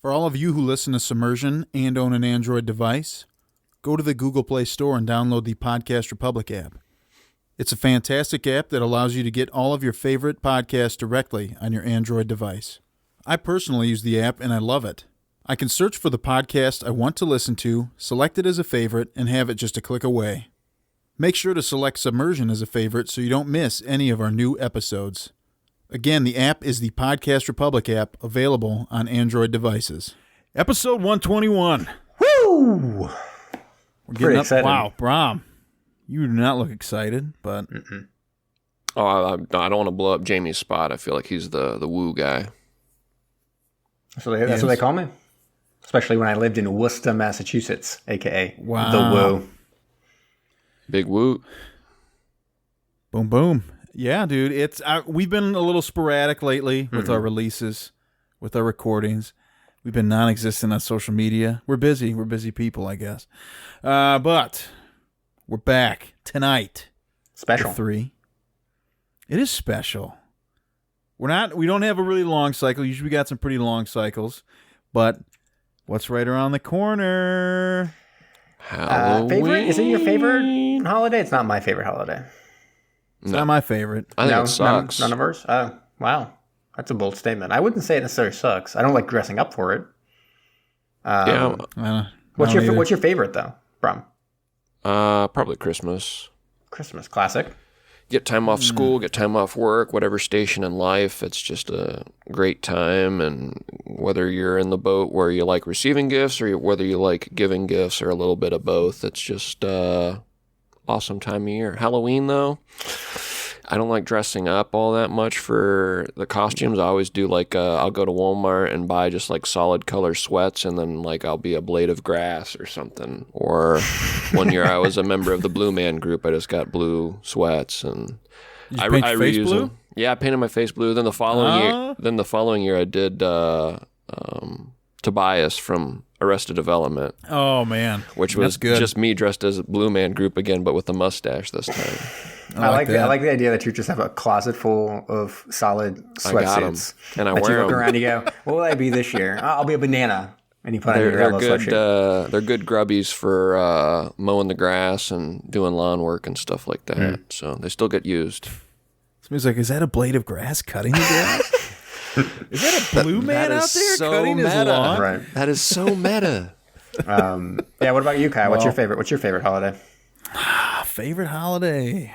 For all of you who listen to Submersion and own an Android device, go to the Google Play Store and download the Podcast Republic app. It's a fantastic app that allows you to get all of your favorite podcasts directly on your Android device. I personally use the app and I love it. I can search for the podcast I want to listen to, select it as a favorite, and have it just a click away. Make sure to select Submersion as a favorite so you don't miss any of our new episodes. Again, the app is the Podcast Republic app, available on Android devices. Episode 121. Woo! We're Pretty getting up. excited. Wow, Brom, you do not look excited, but Oh, I don't want to blow up Jamie's spot. I feel like he's the woo guy. That's what they call me. Especially when I lived in Worcester, Massachusetts, a.k.a. Wow. the Woo. Big woo. boom, boom. Yeah, dude, it's we've been a little sporadic lately with our releases, with our recordings. We've been non-existent on social media. We're busy. We're busy people, I guess. But we're back tonight. Special. For 3. It is special. We don't have a really long cycle. Usually we got some pretty long cycles. But what's right around the corner? Halloween. Favorite? Is it your favorite holiday? It's not my favorite holiday. It's not my favorite. I think it sucks. None of ours? Wow. That's a bold statement. I wouldn't say it necessarily sucks. I don't like dressing up for it. Yeah. What's your favorite, though, Brom? Probably Christmas. Christmas. Classic. Get time off school, get time off work, whatever station in life. It's just a great time. And whether you're in the boat where you like receiving gifts or whether you like giving gifts or a little bit of both, it's just awesome time of year. Halloween, though, I don't like dressing up all that much for the costumes. I always do I'll go to Walmart and buy just like solid color sweats, and then I'll be a blade of grass or something. Or one year I was a member of the Blue Man group. I just got blue sweats and I reuse blue? them. Yeah, I painted my face blue. Then the following year I did Tobias from Arrested Development. Oh, man. Which was just me dressed as a Blue Man group again, but with a mustache this time. I like the idea that you just have a closet full of solid sweatsuits. And I that wear you look them. around and you go, what will I be this year? I'll be a banana. And you put on your yellow sweatshirt. They're good grubbies for mowing the grass and doing lawn work and stuff like that. So they still get used. Somebody's like, is that a blade of grass cutting the grass? Is that a blue man out there cutting his lawn? Right. That is so meta. Yeah, what about you, Kai? What's your favorite holiday? Favorite holiday?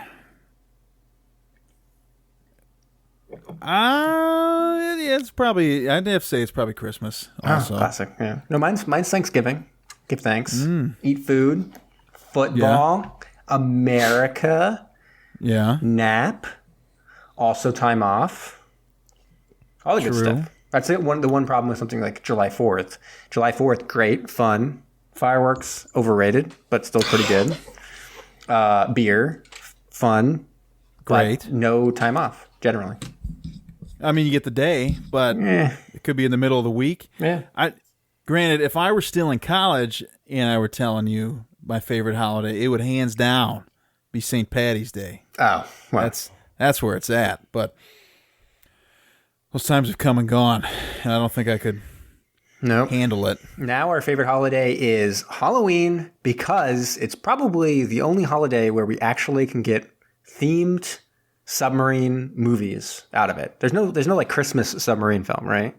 Yeah, it's probably, I'd have to say it's probably Christmas also. Classic, yeah. No, mine's Thanksgiving. Give thanks. Eat food. Football. America. Yeah. Nap. Also time off. All the good stuff. That's it. The one problem with something like July 4th. July 4th, great, fun. Fireworks, overrated, but still pretty good. Beer, fun. Great. But no time off, generally. I mean, you get the day, but it could be in the middle of the week. Yeah. Granted, if I were still in college and I were telling you my favorite holiday, it would hands down be St. Patty's Day. Oh, well. That's where it's at. But those times have come and gone, and I don't think I could handle it. Now our favorite holiday is Halloween because it's probably the only holiday where we actually can get themed submarine movies out of it. There's no like Christmas submarine film, right?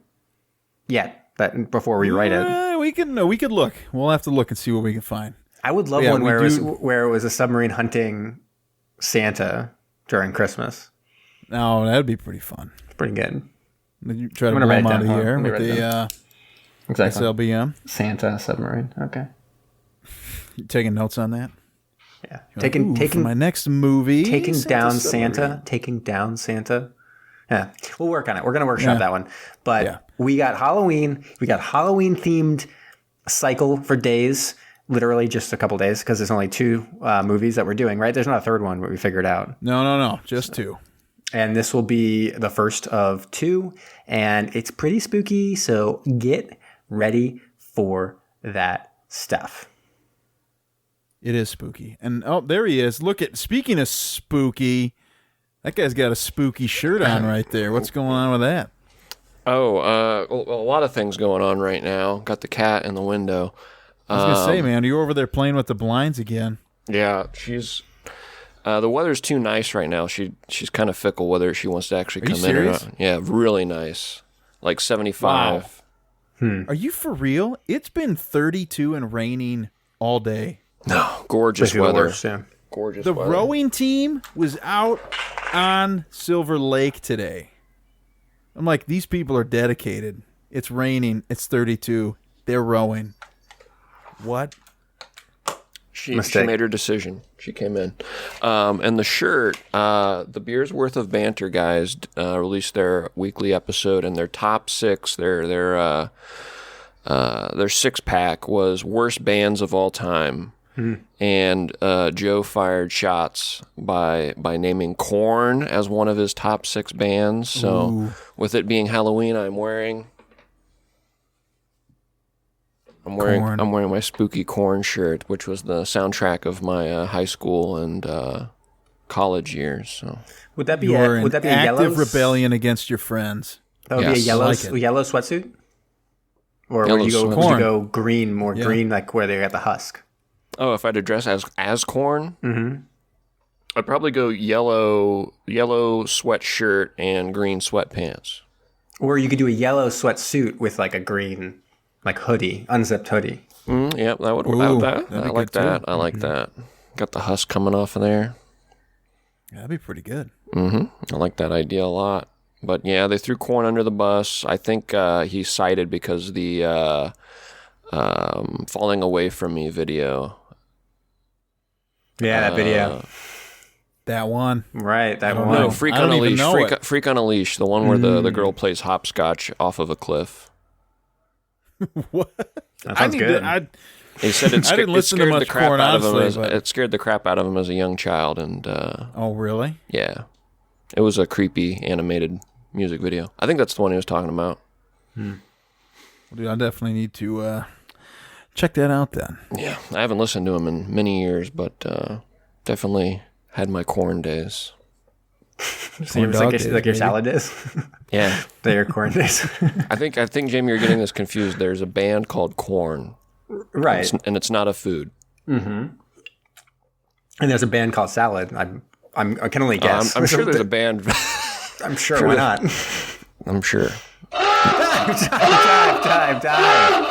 Yet, before we write it. We could look. We'll have to look and see what we can find. I would love one where it was a submarine hunting Santa during Christmas. Oh, that'd be pretty fun. It's pretty good. You try to blow them out of the air with the exactly. SLBM. Santa submarine. Okay. You taking notes on that? Yeah. For my next movie. Taking down Santa. Yeah. We'll work on it. We're going to workshop that one. But we got Halloween. We got Halloween themed cycle for days. Literally just a couple days because there's only 2 movies that we're doing, right? There's not a third one, but we figured out. No. Just 2. And this will be the first of 2. And it's pretty spooky. So get ready for that stuff. It is spooky. And there he is. Speaking of spooky, that guy's got a spooky shirt on right there. What's going on with that? Oh, a lot of things going on right now. Got the cat in the window. I was gonna say, man, you're over there playing with the blinds again. Yeah, she's. The weather's too nice right now. She's kind of fickle whether she wants to actually come in or not. Yeah, really nice. Like 75. Wow. Are you for real? It's been 32 and raining all day. No, gorgeous weather. Worst, yeah. Gorgeous The weather. rowing team was out on Silver Lake today. I'm like, these people are dedicated. It's raining. It's 32. They're rowing. What? She made her decision. She came in. And the shirt, the Beer's Worth of Banter guys released their weekly episode, and their top six, their 6-pack was worst bands of all time. And Joe fired shots by naming Korn as one of his top 6 bands. So with it being Halloween, I'm wearing my spooky Korn shirt, which was the soundtrack of my high school and college years. So Would that be You're a active yellow rebellion against your friends? That would be a Yes. yellow Like it. yellow sweatsuit? Or Yellow would you sweatsuit. go green, more green, like where they got the husk? Oh, if I had to dress as Korn, I'd probably go yellow sweatshirt and green sweatpants. Or you could do a yellow sweatsuit with like a green, like hoodie, unzipped hoodie. Yeah, that would work. Ooh, I that'd be like good, that. too. I like that. Got the husk coming off of there. Yeah, that'd be pretty good. I like that idea a lot. But yeah, they threw Korn under the bus. I think he cited because the Falling Away From Me video. Yeah, that video. That one. Right, that don't one. know. No, Freak I on don't a even Leash. know Freak on a Leash, the one where the girl plays hopscotch off of a cliff. What? That sounds good. He said I didn't listen to much Korn, honestly, but- it scared the crap out of him as a young child, and Oh, really? yeah, it was a creepy animated music video. I think that's the one he was talking about. Well, dude, I definitely need to check that out then. Yeah, I haven't listened to him in many years, but definitely had my Korn days. So it's like your baby. salad days. Yeah, They're your corn days. I think Jamie, you're getting this confused. There's a band called Korn, Right. and it's not a food. And there's a band called Salad. I can only guess. I'm sure there's a band. I'm sure. Why not? I'm sure. Dive.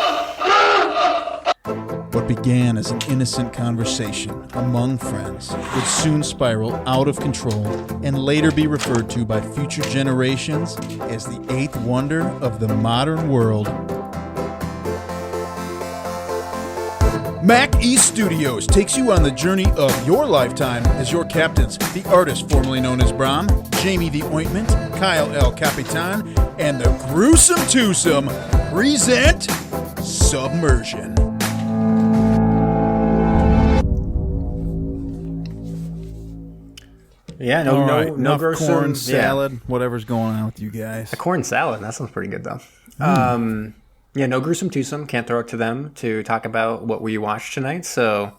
What began as an innocent conversation among friends would soon spiral out of control and later be referred to by future generations as the eighth wonder of the modern world. Mac East Studios takes you on the journey of your lifetime as your captains, the artist formerly known as Brom, Jamie the Ointment, Kyle El Capitan, and the Gruesome Twosome present Submersion. Yeah, All right, no enough gross corn salad, whatever's going on with you guys. A corn salad. That sounds pretty good, though. Yeah, no gruesome twosome. Can't throw it to them to talk about what we watched tonight. So,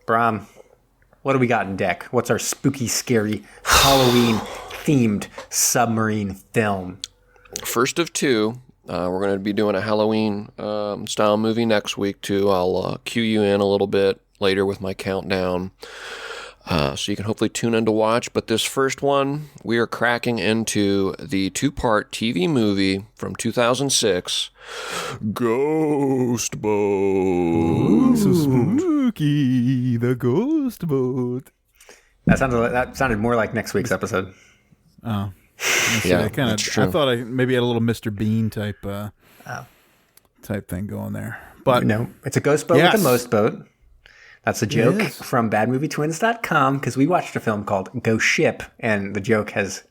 Brom, what do we got in deck? What's our spooky, scary, Halloween-themed submarine film? First of two. We're going to be doing a Halloween style movie next week, too. I'll cue you in a little bit later with my countdown. So you can hopefully tune in to watch. But this first one, we are cracking into the 2-part TV movie from 2006, Ghost Boat. So spooky, the ghost boat. That sounded more like next week's episode. Oh, Yeah, I that's true. I thought I maybe had a little Mr. Bean type thing going there, but No, it's a ghost boat Yes. with a most boat. That's a joke is. from badmovietwins.com because we watched a film called Ghost Ship, and the joke has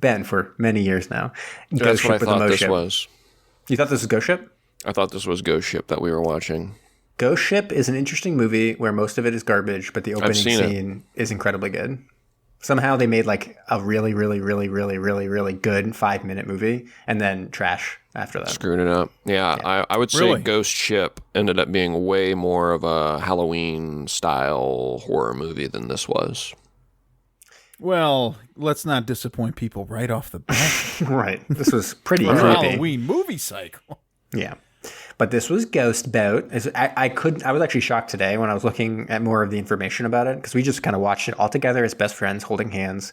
been for many years now. That's what I with a thought most this ship. was. You thought this was Ghost Ship? I thought this was Ghost Ship that we were watching. Ghost Ship is an interesting movie where most of it is garbage, but the opening seen it. scene is incredibly good. Somehow they made like a really, really, really, really, really, really good 5-minute movie and then trash after that. Screwed it up. Yeah. I would say Really? Ghost Ship ended up being way more of a Halloween style horror movie than this was. Well, let's not disappoint people right off the bat. Right. This was pretty Our creepy. Halloween movie cycle. Yeah. But this was Ghost Boat. I was actually shocked today when I was looking at more of the information about it because we just kind of watched it all together as best friends, holding hands,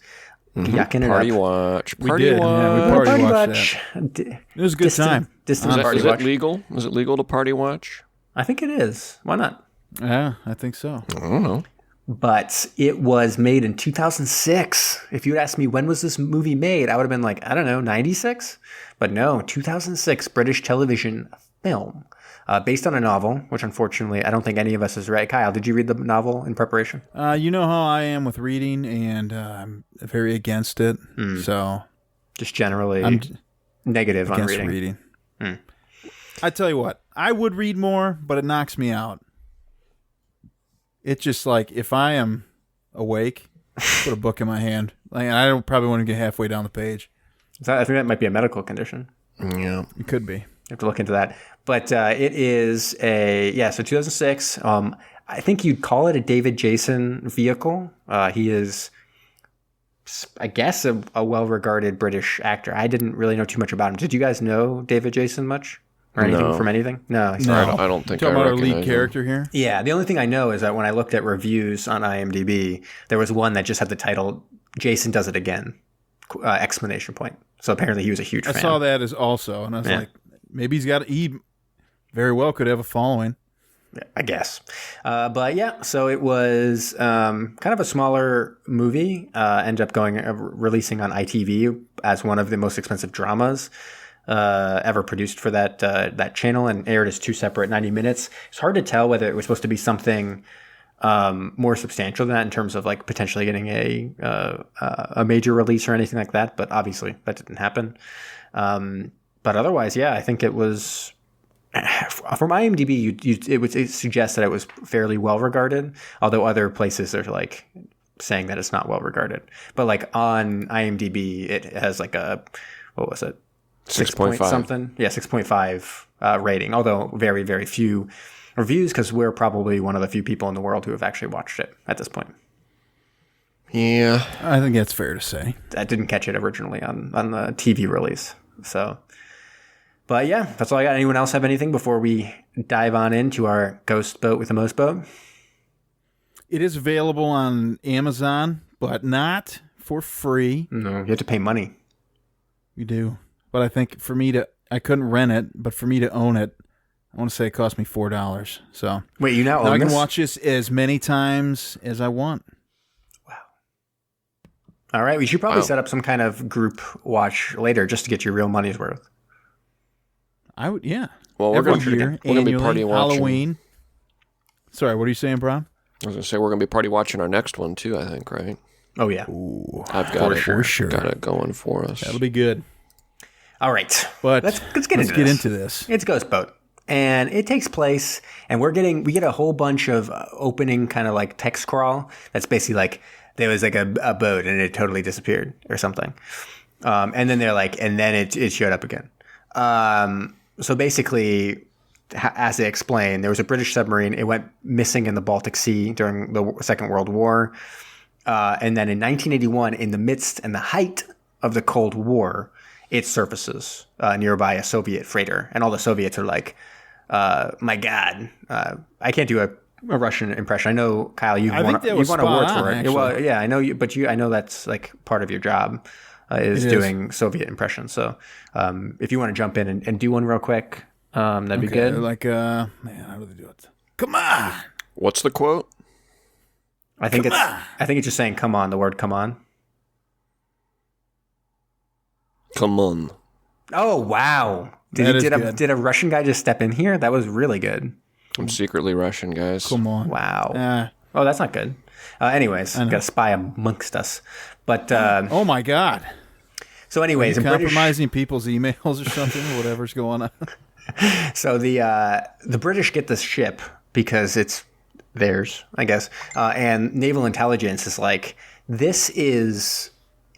yucking Party it up. watch. We Party did. watch. Yeah, we party watched watch. that. It was a good time. Distant party Is watch. it legal? Is it legal to party watch? I think it is. Why not? Yeah, I think so. I don't know. But it was made in 2006. If you had asked me when was this movie made, I would have been like, I don't know, 96? But no, 2006 British television film. Based on a novel, which unfortunately I don't think any of us has read. Kyle, did you read the novel in preparation? You know how I am with reading, and I'm very against it. So Just generally I'm negative on against reading. I tell you what, I would read more, but it knocks me out. It's just like if I am awake, put a book in my hand. Like, I don't probably want to get halfway down the page. I think that might be a medical condition. Yeah. It could be. You have to look into that. But it is so 2006. I think you'd call it a David Jason vehicle. He is, I guess, a well-regarded British actor. I didn't really know too much about him. Did you guys know David Jason much? Or anything from anything? No. He's not. I don't think Talking I about our recognize lead him. character here. Yeah, the only thing I know is that when I looked at reviews on IMDb, there was one that just had the title, Jason Does It Again, ! So apparently he was a huge fan. I saw that as also, and I was like, maybe he very well could have a following. I guess. But yeah, so it was kind of a smaller movie, ended up releasing on ITV as one of the most expensive dramas ever produced for that channel, and aired as two separate 90 minutes. It's hard to tell whether it was supposed to be something more substantial than that in terms of like potentially getting a major release or anything like that, but obviously that didn't happen. But otherwise, yeah, I think it was, from IMDb, it suggests that it was fairly well regarded, although other places are like saying that it's not well regarded. But like on IMDb, it has like what was it? 6.5 something. Yeah, 6.5 rating, although very, very few reviews because we're probably one of the few people in the world who have actually watched it at this point. Yeah. I think that's fair to say. I didn't catch it originally on the TV release. So, but yeah, that's all I got. Anyone else have anything before we dive on into our Ghost Boat with the Most Boat? It is available on Amazon, but not for free. No, you have to pay money. We do. But I think I couldn't rent it, but for me to own it, I want to say it cost me $4. So wait, you now own I can this? watch this as many times as I want. Wow. All right, we should probably set up some kind of group watch later just to get your real money's worth. I would, yeah. Well, we're going to be annually, party watching. Halloween. Sorry, what are you saying, Bron? I was going to say we're going to be party watching our next one too, I think, right? Oh, yeah. Ooh, I've got it. for sure. Got it going for us. That'll be good. All right. But let's get into this. It's Ghost Boat. And it takes place, and we get a whole bunch of opening kind of like text crawl. That's basically like there was like a boat and it totally disappeared or something. And then they're like, and then it showed up again. So basically, as they explain, there was a British submarine. It went missing in the Baltic Sea during the Second World War. And then in 1981, in the midst and the height of the Cold War, it surfaces nearby a Soviet freighter. And all the Soviets are like, my God. I can't do a Russian impression. I know, Kyle, you've won awards for it. Well, yeah, I know you, but I know that's like part of your job is doing Soviet impressions. So if you want to jump in and do one real quick, that'd be good. Like, man, how do they do it? Come on. What's the quote? I think it's just saying "come on." The word "come on." Come on. Oh wow! Did a Russian guy just step in here? That was really good. I'm secretly Russian, guys. Come on. Wow. Oh, that's not good. Anyways, got a spy amongst us. But oh my God. So, anyways, in compromising people's emails or something, or whatever's going on. So the British get this ship because it's theirs, I guess, and naval intelligence is like, this is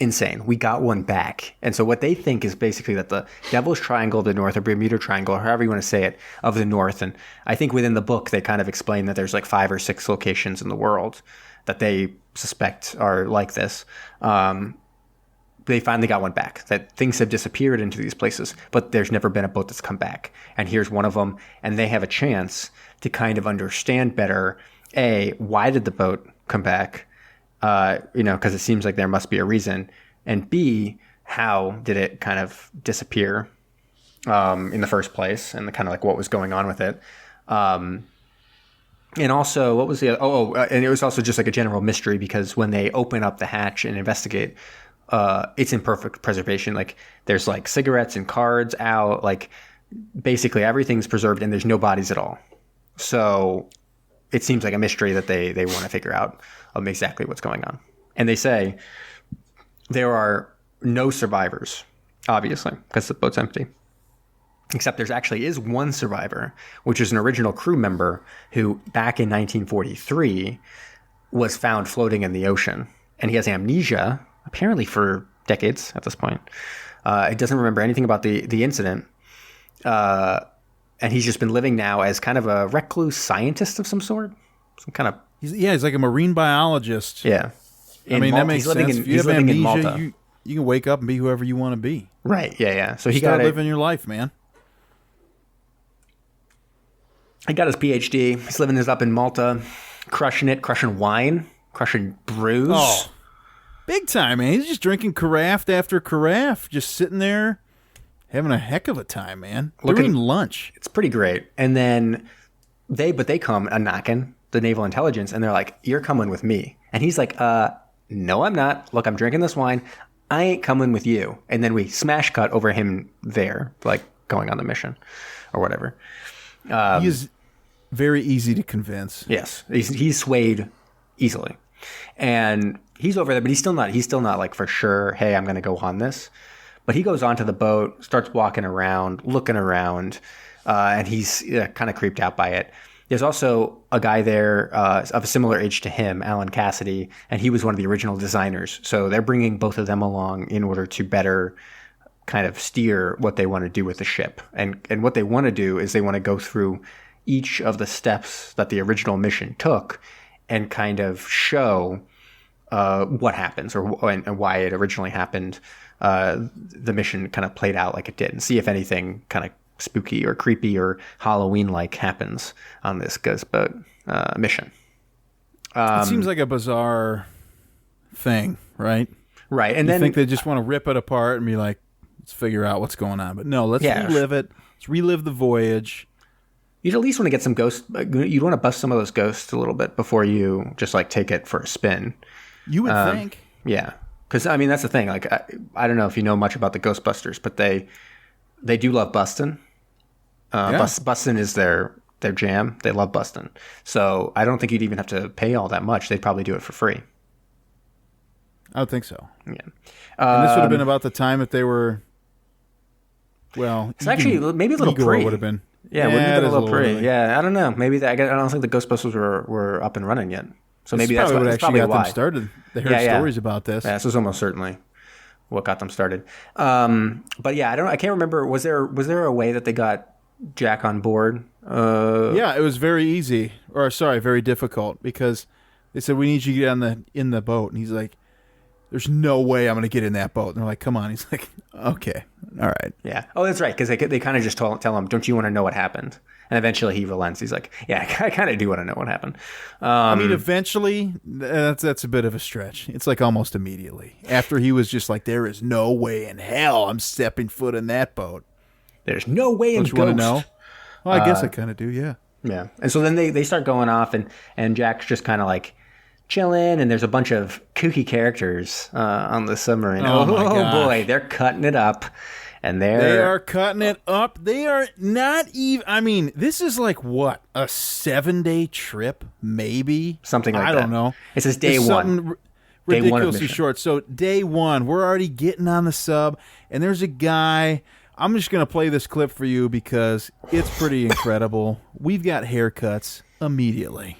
insane. We got one back. And so what they think is basically that the Devil's Triangle of the North, or Bermuda Triangle, or however you want to say it, of the North. And I think within the book, they kind of explain that there's like 5 or 6 locations in the world that they suspect are like this. They finally got one back. That things have disappeared into these places, but there's never been a boat that's come back. And here's one of them, and they have a chance to kind of understand better, A, why did the boat come back? Because it seems like there must be a reason. And B, how did it kind of disappear in the first place, and kind of like what was going on with it. And also, what was the and it was also just like a general mystery, because when they open up the hatch and investigate, it's in perfect preservation. Like there's like cigarettes and cards out, like basically everything's preserved, and there's no bodies at all. So it seems like a mystery that they want to figure out exactly what's going on. And they say there are no survivors, obviously, because the boat's empty. Except there's actually is one survivor, which is an original crew member who back in 1943 was found floating in the ocean. And he has amnesia, apparently for decades at this point. He doesn't remember anything about the incident. And he's just been living now as kind of a recluse scientist of some sort. Some kind of... He's like a marine biologist. Yeah. That makes sense. If you have amnesia, in Malta. You can wake up and be whoever you want to be. Right, yeah. So he got living your life, man. He got his PhD. He's living this up in Malta, crushing it, crushing wine, crushing brews. Oh, big time, man. He's just drinking carafe after carafe, just sitting there having a heck of a time, man. During lunch. It's pretty great. And then they come a-knocking, the naval intelligence, and they're like, you're coming with me. And he's like, no, I'm not. Look, I'm drinking this wine. I ain't coming with you. And then we smash cut over him there, like going on the mission or whatever. He is very easy to convince. Yes, he's swayed easily, and he's over there, but he's still not like for sure, hey, I'm going to go on this. But he goes onto the boat, starts walking around, looking around, and he's kind of creeped out by it. There's also a guy there of a similar age to him, Alan Cassidy, and he was one of the original designers. So they're bringing both of them along in order to better kind of steer what they want to do with the ship. And what they want to do is they want to go through each of the steps that the original mission took and kind of show what happens and why it originally happened. The mission kind of played out like it did, and see if anything kind of spooky or creepy or Halloween-like happens on this ghost boat mission. It seems like a bizarre thing, right? Right. And you then think they just want to rip it apart and be like, let's figure out what's going on. But no, let's relive it. Let's relive the voyage. You'd at least want to get some ghosts. You'd want to bust some of those ghosts a little bit before you just like take it for a spin. You would think. Yeah. Because, I mean, that's the thing. Like, I don't know if you know much about the Ghostbusters, but they do love busting. Busting is their jam. They love busting. So I don't think you'd even have to pay all that much. They'd probably do it for free. I would think so. Yeah. And this would have been about the time that they were, well... It's actually maybe a little pre. would have been. Yeah, wouldn't have been a little pre. Yeah, I don't know. Maybe I don't think the Ghostbusters were up and running yet. So maybe that's what actually got why. them started. They heard stories about this. Yeah, this was almost certainly what got them started. But yeah, I can't remember. Was there a way that they got Jack on board? Yeah, it was very easy. Or sorry, very difficult, because they said, we need you to get in the boat. And he's like, there's no way I'm going to get in that boat. And they're like, come on. He's like, okay, all right. Yeah. Oh, that's right. Because they kind of just tell him, don't you want to know what happened? And eventually he relents. He's like, yeah, I kind of do want to know what happened. I mean, eventually, that's a bit of a stretch. It's like almost immediately. After he was just like, there is no way in hell I'm stepping foot in that boat. There's no way in Ghost. Want to know? Well, I guess I kind of do, yeah. Yeah. And so then they start going off, and Jack's just kind of like chilling, and there's a bunch of kooky characters on the submarine. Oh boy, they're cutting it up. And they are cutting it up. They are not even... I mean, this is like, what, a 7-day trip, maybe? Something like that. I don't know. It says day one. Ridiculously short. So day one, we're already getting on the sub, and there's a guy... I'm just going to play this clip for you because it's pretty incredible. We've got haircuts immediately.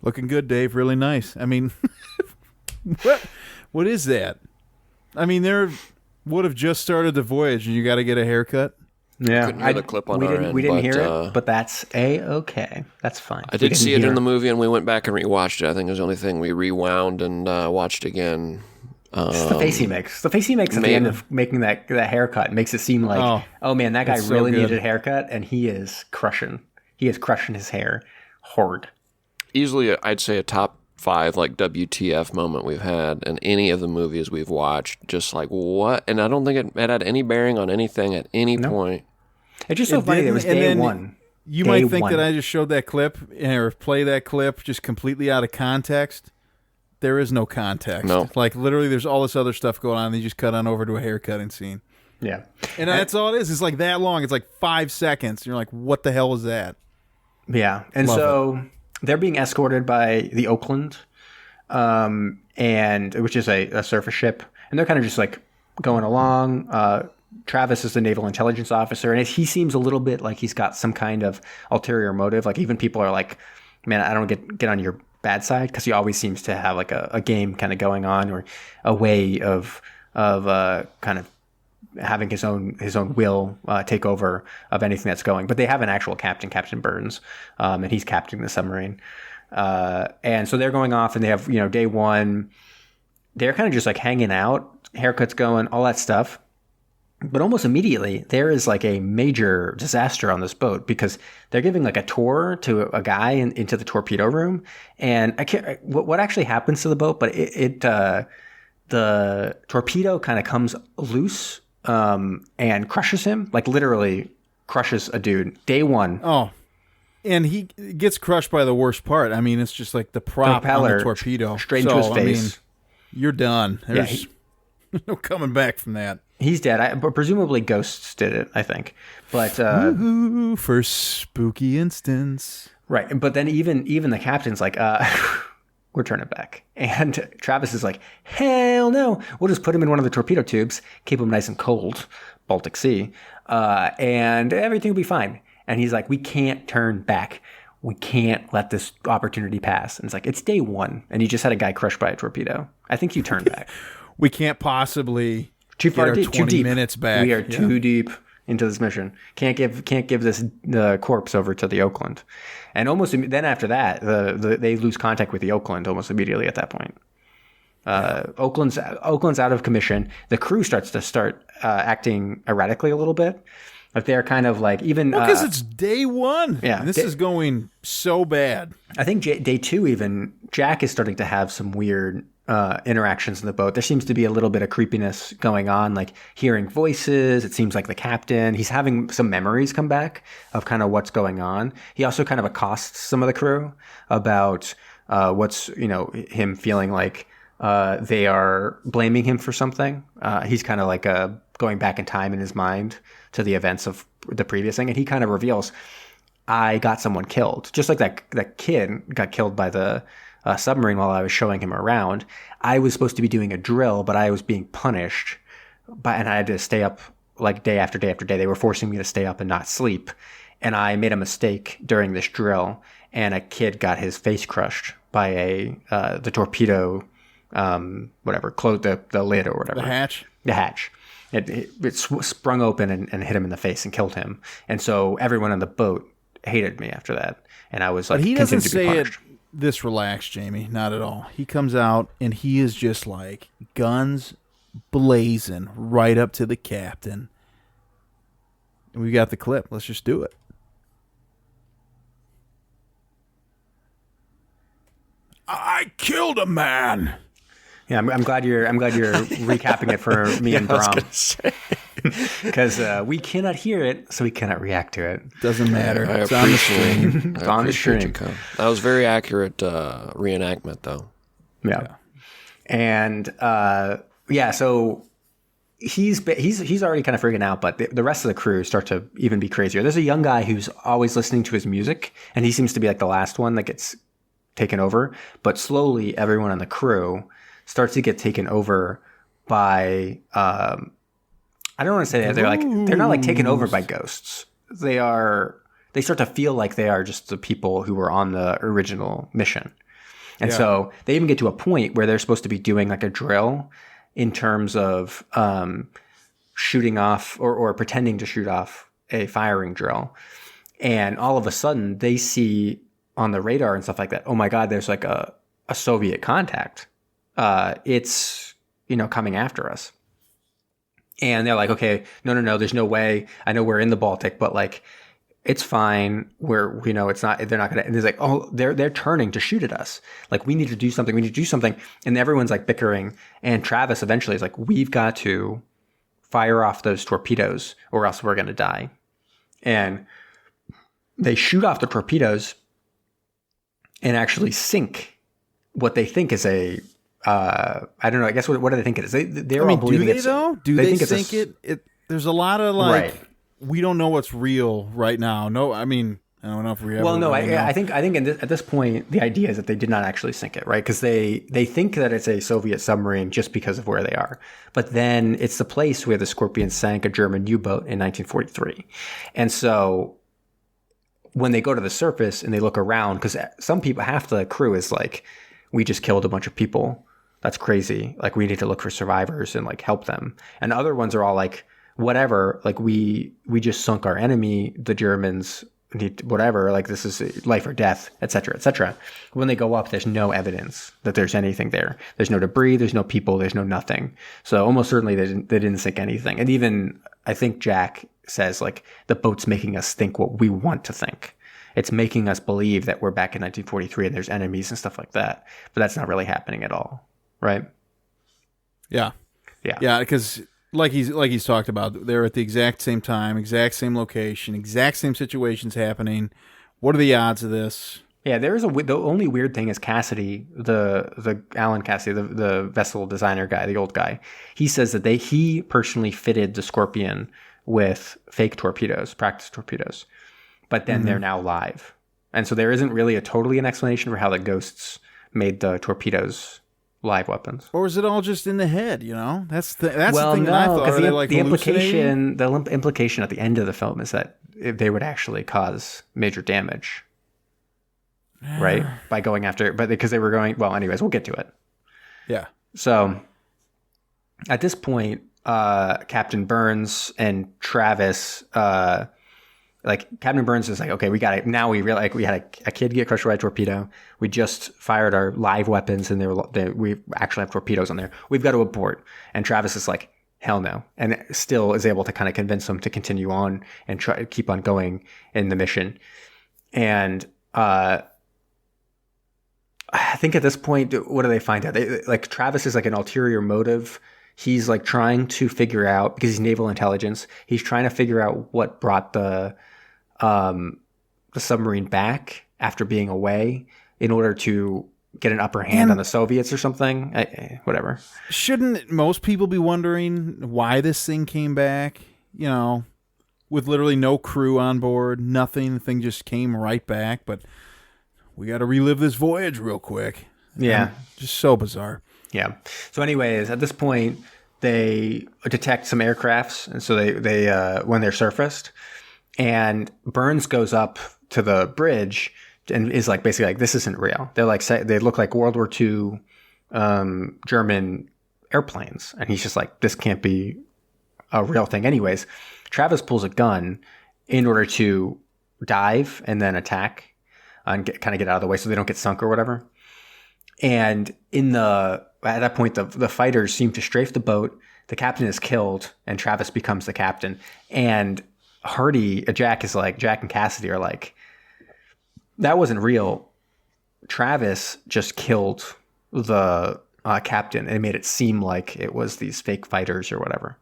Looking good, Dave. Really nice. I mean, what is that? I mean, they would have just started the voyage, and you got to get a haircut. Yeah, couldn't hear the clip on we our didn't, end. We didn't but, hear it, but that's okay. That's fine. I did see it in the movie, and we went back and rewatched it. I think it was the only thing we rewound and watched again. It's the face he makes. The face he makes at the end of making that haircut makes it seem like, oh man, that guy really needed a haircut, and he is crushing. He is crushing his hair hard. Easily, I'd say a top 5 like WTF moment we've had in any of the movies we've watched. Just like what? And I don't think it had any bearing on anything at any point. It's just so funny. It was day one. You might think that I just showed that clip or play that clip just completely out of context. There is no context. No. Like, literally, there's all this other stuff going on, and they just cut on over to a haircutting scene. Yeah. And that's all it is. It's like that long. It's like 5 seconds. And you're like, what the hell is that? Yeah. And they're being escorted by the Oakland, and which is a surface ship. And they're kind of just like going along. Travis is the naval intelligence officer, and he seems a little bit like he's got some kind of ulterior motive. Like, even people are like, man, I don't get on your bad side, because he always seems to have like a game kind of going on, or a way of kind of having his own will take over of anything that's going. But they have an actual captain, Captain Burns, and he's captaining the submarine. And so they're going off, and they have, day one, they're kind of just like hanging out, haircuts going, all that stuff. But almost immediately, there is like a major disaster on this boat, because they're giving like a tour to a guy into the torpedo room. And I can't what actually happens to the boat, but the torpedo kind of comes loose and crushes him, like literally crushes a dude. Day one. Oh, and he gets crushed by the worst part. I mean, it's just like the prop on the torpedo. Straight into his face. I mean, you're done. There's no coming back from that. He's dead. But presumably ghosts did it, I think. But for spooky instance. Right. But then even the captain's like, we're turning back. And Travis is like, hell no. We'll just put him in one of the torpedo tubes, keep him nice and cold, Baltic Sea, and everything will be fine. And he's like, we can't turn back. We can't let this opportunity pass. And it's like, it's day one, and you just had a guy crushed by a torpedo. I think you turn back. We can't possibly too far deep, 20 too deep. minutes back. We are too deep into this mission. Can't give the corpse over to the Oakland. And almost then after that, they lose contact with the Oakland almost immediately at that point. Oakland's out of commission. The crew starts acting erratically a little bit. If they're kind of like even because it's day one. Yeah, and this is going so bad. I think day two, even Jack is starting to have some weird interactions in the boat. There seems to be a little bit of creepiness going on, like hearing voices. It seems like the captain, he's having some memories come back of kind of what's going on. He also kind of accosts some of the crew about what's, him feeling like they are blaming him for something. He's kind of like going back in time in his mind to the events of the previous thing. And he kind of reveals, I got someone killed. Just like that kid got killed by the submarine while I was showing him around. I was supposed to be doing a drill, but I was being punished, and I had to stay up like day after day after day. They were forcing me to stay up and not sleep, and I made a mistake during this drill, and a kid got his face crushed by the torpedo, whatever, closed the lid or whatever. The hatch. It sprung open and hit him in the face and killed him. And so everyone on the boat hated me after that, and I was like, but he doesn't say it punished. This relaxed, Jamie. Not at all. He comes out and he is just like guns blazing right up to the captain. We got the clip. Let's just do it. I killed a man. Yeah, I'm glad you're recapping it for me and Brom, because we cannot hear it, so we cannot react to it. Doesn't matter. It's on the stream. It's on the stream. That was very accurate reenactment, though. Yeah. And so he's already kind of freaking out, but the rest of the crew start to even be crazier. There's a young guy who's always listening to his music, and he seems to be like the last one that gets taken over. But slowly, everyone on the crew starts to get taken over by I don't want to say that they're not like taken over by ghosts. They start to feel like they are just the people who were on the original mission. And so they even get to a point where they're supposed to be doing like a drill in terms of shooting off or pretending to shoot off a firing drill. And all of a sudden they see on the radar and stuff like that, oh my God, there's like a Soviet contact. It's, coming after us. And they're like, okay, no, there's no way. I know we're in the Baltic, but like, it's fine. It's not, they're not going to, and it's like, oh, they're turning to shoot at us. Like, we need to do something. We need to do something. And everyone's like bickering. And Travis eventually is like, we've got to fire off those torpedoes or else we're going to die. And they shoot off the torpedoes and actually sink what they think is a, I don't know. I guess what do they think it is? They're all believing it's. Do they sink it? There's a lot of right. We don't know what's real right now. No, I mean, I don't know if we ever. Well, no, really know. I think at this point the idea is that they did not actually sink it, right? Because they think that it's a Soviet submarine just because of where they are, but then it's the place where the Scorpion sank a German U-boat in 1943, and so when they go to the surface and they look around, because some people, half the crew is like, we just killed a bunch of people. That's crazy. Like, we need to look for survivors and like help them. And other ones are all like, whatever. Like, we just sunk our enemy. The Germans need whatever. Like, this is life or death, et cetera, et cetera. When they go up, there's no evidence that there's anything there. There's no debris. There's no people. There's no nothing. So almost certainly they didn't sink anything. And even I think Jack says like, the boat's making us think what we want to think. It's making us believe that we're back in 1943 and there's enemies and stuff like that. But that's not really happening at all. Right. Yeah. Because like he's talked about, they're at the exact same time, exact same location, exact same situations happening. What are the odds of this? Yeah, the only weird thing is Cassidy, the Alan Cassidy, the vessel designer guy, the old guy. He says that he personally fitted the Scorpion with fake torpedoes, practice torpedoes, but then they're now live, and so there isn't really an explanation for how the Ghosts made the torpedoes live weapons. Or is it all just in the head, That's the thing that I thought. Are they like the implication at the end of the film is that they would actually cause major damage. Right? By going after, but because they were going, well, anyways, we'll get to it. Yeah. So at this point, Captain Burns and Travis, Captain Burns is like, okay, we got it. Now we realize we had a kid get crushed by a torpedo. We just fired our live weapons and we actually have torpedoes on there. We've got to abort. And Travis is like, hell no. And still is able to kind of convince them to continue on and try to keep on going in the mission. And, I think at this point, what do they find out? Travis is like an ulterior motive. He's like trying to figure out, because he's naval intelligence, he's trying to figure out what brought the submarine back after being away in order to get an upper hand on the Soviets or something. Whatever. Shouldn't most people be wondering why this thing came back? With literally no crew on board, nothing. The thing just came right back, but we got to relive this voyage real quick. Yeah. Just so bizarre. Yeah. So anyways, at this point, they detect some aircrafts. And so they when they're surfaced, and Burns goes up to the bridge and is like, basically like, this isn't real. They're like, they look like World War II German airplanes. And he's just like, this can't be a real thing. Anyways, Travis pulls a gun in order to dive and then attack and kind of get out of the way so they don't get sunk or whatever. And at that point, the fighters seem to strafe the boat. The captain is killed, and Travis becomes the captain. And Jack and Cassidy are like, that wasn't real. Travis just killed the captain and made it seem like it was these fake fighters or whatever.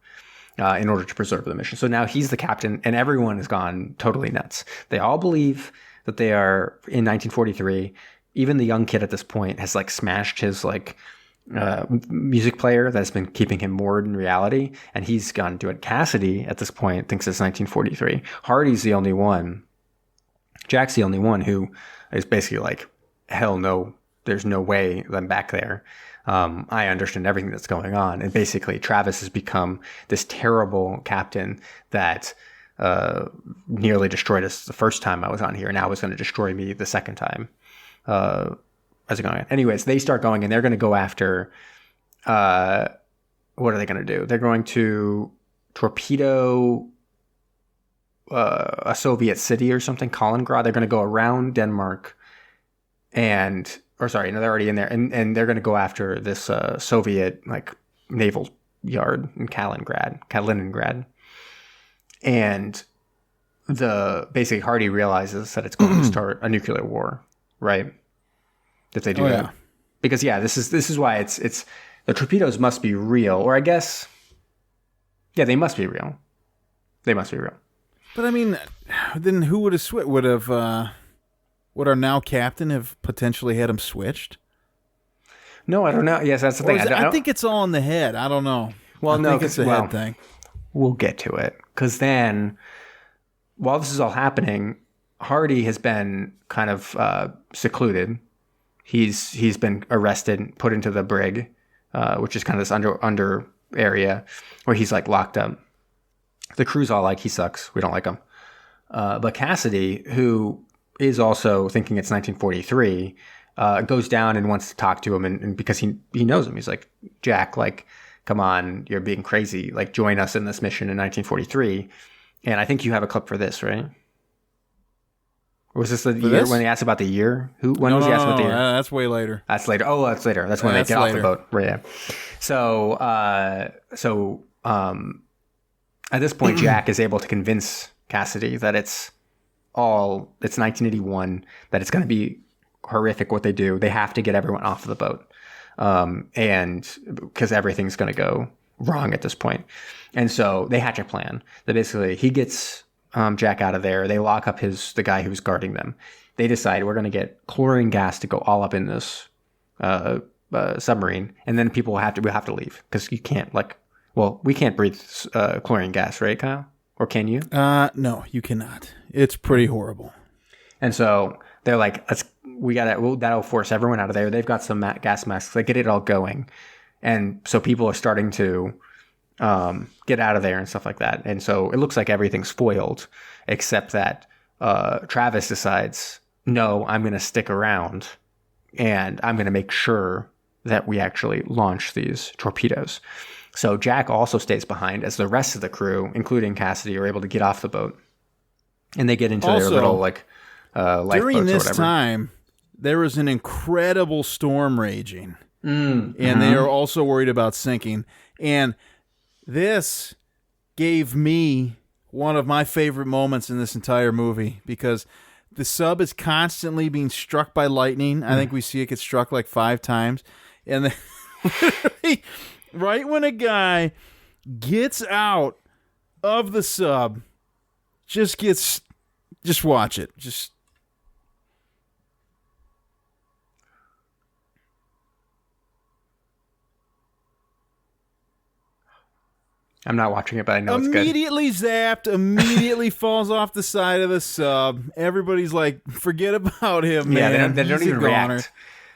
In order to preserve the mission. So now he's the captain, and everyone has gone totally nuts. They all believe that they are in 1943. Even the young kid at this point has like smashed his music player that's been keeping him moored in reality, and he's gone to it. Cassidy at this point thinks it's 1943. Hardy's the only one. Jack's the only one who is basically like, hell no, there's no way I'm back there. I understand everything that's going on. And basically Travis has become this terrible captain that nearly destroyed us the first time I was on here. Now is going to destroy me the second time. As it going on. Anyways, they start going and they're going to go after, what are they going to do? They're going to torpedo a Soviet city or something, Kaliningrad. They're going to go around Denmark they're already in there, and they're going to go after this Soviet like naval yard in Kaliningrad. And basically Hardy realizes that it's going to start a nuclear war, right? If they do that. Yeah. Because this is why it's the torpedoes must be real, or I guess they must be real. They must be real. But I mean, then who would have would our now captain have potentially had him switched? No, I don't know. Yes, that's the thing. I think it's all in the head. I don't know. Well, I think it's a head thing. We'll get to it. Because then, while this is all happening, Hardy has been kind of secluded. He's been arrested, put into the brig, which is kind of this under area where he's like locked up. The crew's all like, he sucks. We don't like him. But Cassidy, who is also thinking it's 1943, goes down and wants to talk to him, and because he knows him, he's like, Jack, like, come on, you're being crazy. Like, join us in this mission in 1943. And I think you have a clip for this, right? Or was this the year when he asked about the year? When was he asked about the year? That's way later. That's later. Oh, that's later. That's when they get off the boat. Right. Yeah. So at this point, Jack is able to convince Cassidy that it's 1981, that it's going to be horrific what they do. They have to get everyone off of the boat. And because everything's going to go wrong at this point. And so they hatch a plan that basically he gets Jack out of there. They lock up the guy who's guarding them. They decide we're going to get chlorine gas to go all up in this submarine, and then we'll have to leave because you can't we can't breathe chlorine gas, right, Kyle? Or can you? No, you cannot. It's pretty horrible. And so they're like, that'll force everyone out of there. They've got some gas masks. They get it all going. And so people are starting to get out of there and stuff like that. And so it looks like everything's foiled, except that Travis decides, no, I'm going to stick around and I'm going to make sure that we actually launch these torpedoes. So Jack also stays behind as the rest of the crew, including Cassidy, are able to get off the boat. And they get into their little lifeboats during this or whatever. Time, there was an incredible storm raging. And they are also worried about sinking. And this gave me one of my favorite moments in this entire movie because the sub is constantly being struck by lightning. I think we see it get struck like 5 times. And then literally, right when a guy gets out of the sub, just watch it. I'm not watching it, but I know it's good. Immediately zapped, immediately falls off the side of the sub. Everybody's like, forget about him, man. Yeah, they don't even react.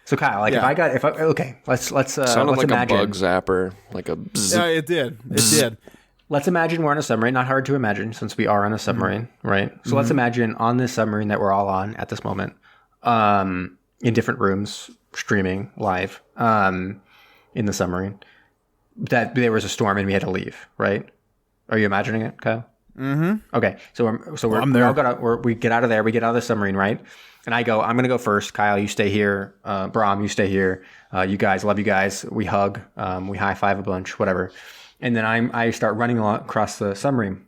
So Kyle, let's sounded like imagine a bug zapper, like a bzz. Yeah, it did. Let's imagine we're on a submarine. Not hard to imagine since we are on a submarine, right? So let's imagine on this submarine that we're all on at this moment, in different rooms, streaming live, in the submarine, that there was a storm and we had to leave, right? Are you imagining it, Kyle? Mm-hmm. Okay, we get out of there. We get out of the submarine, right? And I'm going to go first. Kyle, you stay here. Brahm, you stay here. You guys, love you guys. We hug. We high five a bunch, whatever. And then I start running across the submarine.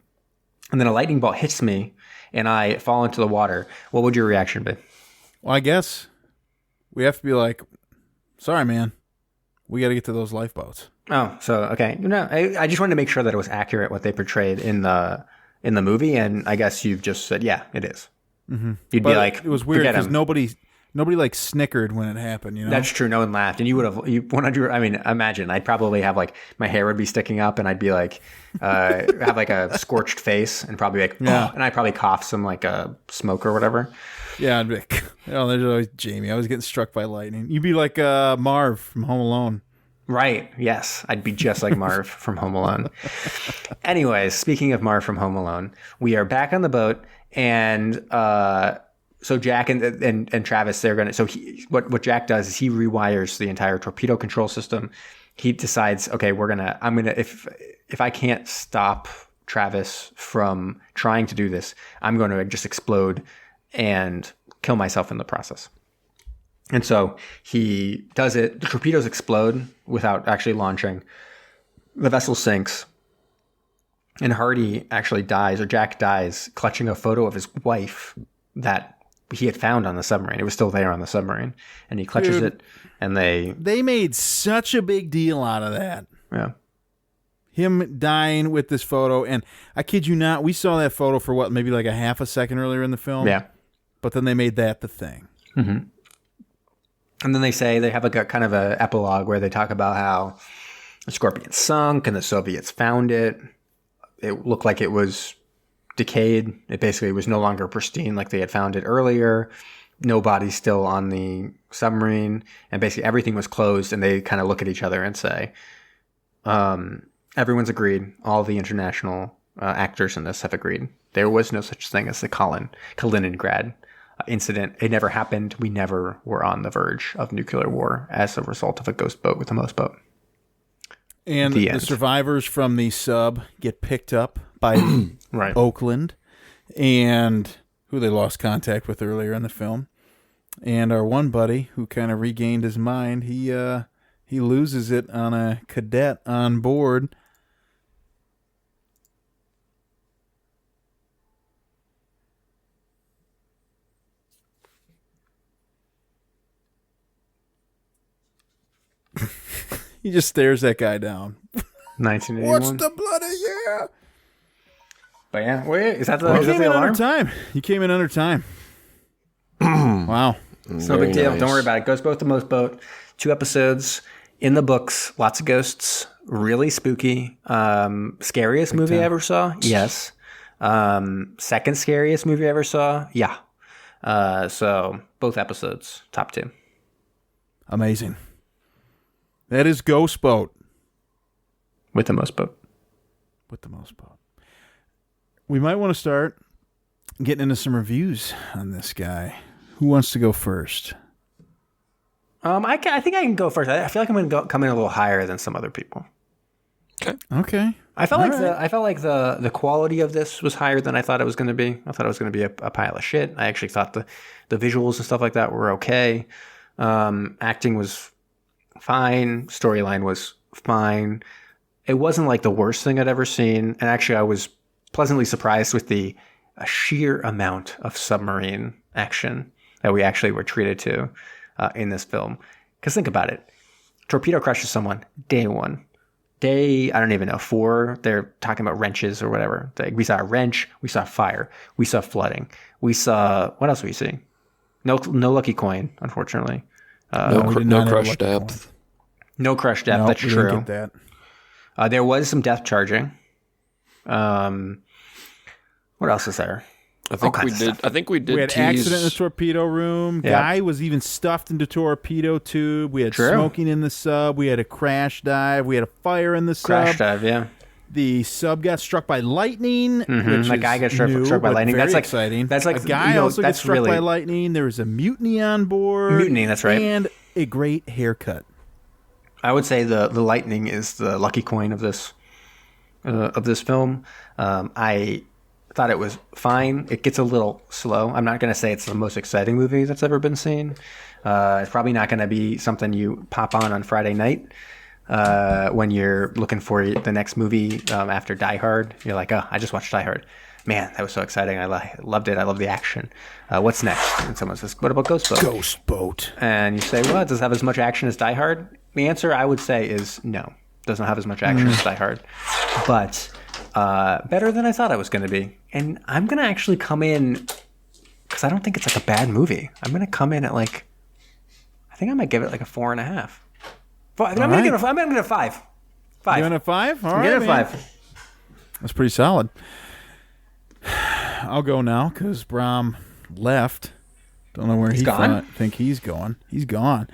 And then a lightning bolt hits me and I fall into the water. What would your reaction be? Well, I guess we have to be like, sorry, man. We got to get to those lifeboats. Oh, so, okay. No, I just wanted to make sure that it was accurate what they portrayed in the movie. And I guess you've just said, yeah, it is. Mm-hmm. You'd be like, it was weird because nobody like snickered when it happened, you know? That's true. No one laughed. And you would have, 100, I mean, imagine, I'd probably have like, my hair would be sticking up and I'd be like, have like a scorched face and probably like, yeah. And I'd probably cough some like smoke or whatever. Yeah. I'd be like, there's always Jamie. I was getting struck by lightning. You'd be like Marv from Home Alone. Right. Yes. I'd be just like Marv from Home Alone. Anyways, speaking of Marv from Home Alone, we are back on the boat and, so Jack and Travis, they're gonna. So what Jack does is he rewires the entire torpedo control system. He decides, okay, I'm gonna if I can't stop Travis from trying to do this, I'm going to just explode and kill myself in the process. And so he does it. The torpedoes explode without actually launching. The vessel sinks. And Hardy actually dies, or Jack dies, clutching a photo of his wife that he had found on the submarine. It was still there on the submarine. And he clutches it, and they made such a big deal out of that. Yeah. Him dying with this photo. And I kid you not, we saw that photo for what, maybe like a half a second earlier in the film? Yeah. But then they made that the thing. Mm-hmm. And then they have a kind of a epilogue where they talk about how the Scorpion sunk and the Soviets found it. It looked like it was decayed. It basically was no longer pristine like they had found it earlier. No bodies still on the submarine. And basically everything was closed, and they kind of look at each other and say, everyone's agreed. All the international actors in this have agreed. There was no such thing as the Kaliningrad incident. It never happened. We never were on the verge of nuclear war as a result of a ghost boat with a Moose boat. And the survivors from the sub get picked up by right. Oakland, and who they lost contact with earlier in the film. And our one buddy, who kind of regained his mind, he loses it on a cadet on board. He just stares that guy down. 1981. What's the bloody yeah? But yeah, wait, is that the, You is that came the in alarm? under time. You came in under time. Wow. It's no big deal. Don't worry about it. Ghost Boat, the Moose Boat. 2 episodes in the books. Lots of ghosts. Really spooky. Scariest movie I ever saw? Yes. Second scariest movie I ever saw? Yeah. So both episodes, top 2. Amazing. That is Ghost Boat. With the Moose Boat. With the Moose Boat. We might want to start getting into some reviews on this guy. Who wants to go first? I think I can go first. I feel like I'm going to come in a little higher than some other people. Okay. I felt like the quality of this was higher than I thought it was going to be. I thought it was going to be a pile of shit. I actually thought the visuals and stuff like that were okay. Acting was fine. Storyline was fine. It wasn't like the worst thing I'd ever seen. And actually, I was pleasantly surprised with the sheer amount of submarine action that we actually were treated to in this film. Because think about it. Torpedo crushes someone day 1. Day, I don't even know, 4, they're talking about wrenches or whatever. We saw a wrench. We saw fire. We saw flooding. We saw, what else were we seeing? No lucky coin, unfortunately. No crush depth. No crush depth, that's we true. Didn't get that. There was some depth charging. What else is there? I think we did. We had tease. accident in the torpedo room. Yeah. Guy was even stuffed into torpedo tube. We had smoking in the sub. We had a crash dive. We had a fire in the sub. Crash dive, yeah. The sub got struck by lightning. Which that guy got struck by lightning. Very That's exciting. That's like a guy also gets struck by lightning. There was a mutiny on board. Mutiny, that's right. And a great haircut. I would say the lightning is the lucky coin of this film. I thought it was fine. It gets a little slow. I'm not going to say it's the most exciting movie that's ever been seen. It's probably not going to be something you pop on Friday night when you're looking for the next movie after Die Hard. You're like, oh, I just watched Die Hard. Man, that was so exciting. I loved it. I love the action. What's next? And someone says, what about Ghost Boat? Ghost Boat. And you say, well, does it have as much action as Die Hard? The answer, I would say, is no. It doesn't have as much action as Die Hard. But better than I thought it was going to be. And I'm going to actually come in, because I don't think it's like a bad movie. I'm going to come in at I think I might give it like a 4.5. I'm going to give it a 5. 5. You want a 5? All right, give it a man. 5. That's pretty solid. I'll go now because Brom left. Don't know where I think he's going. He's gone.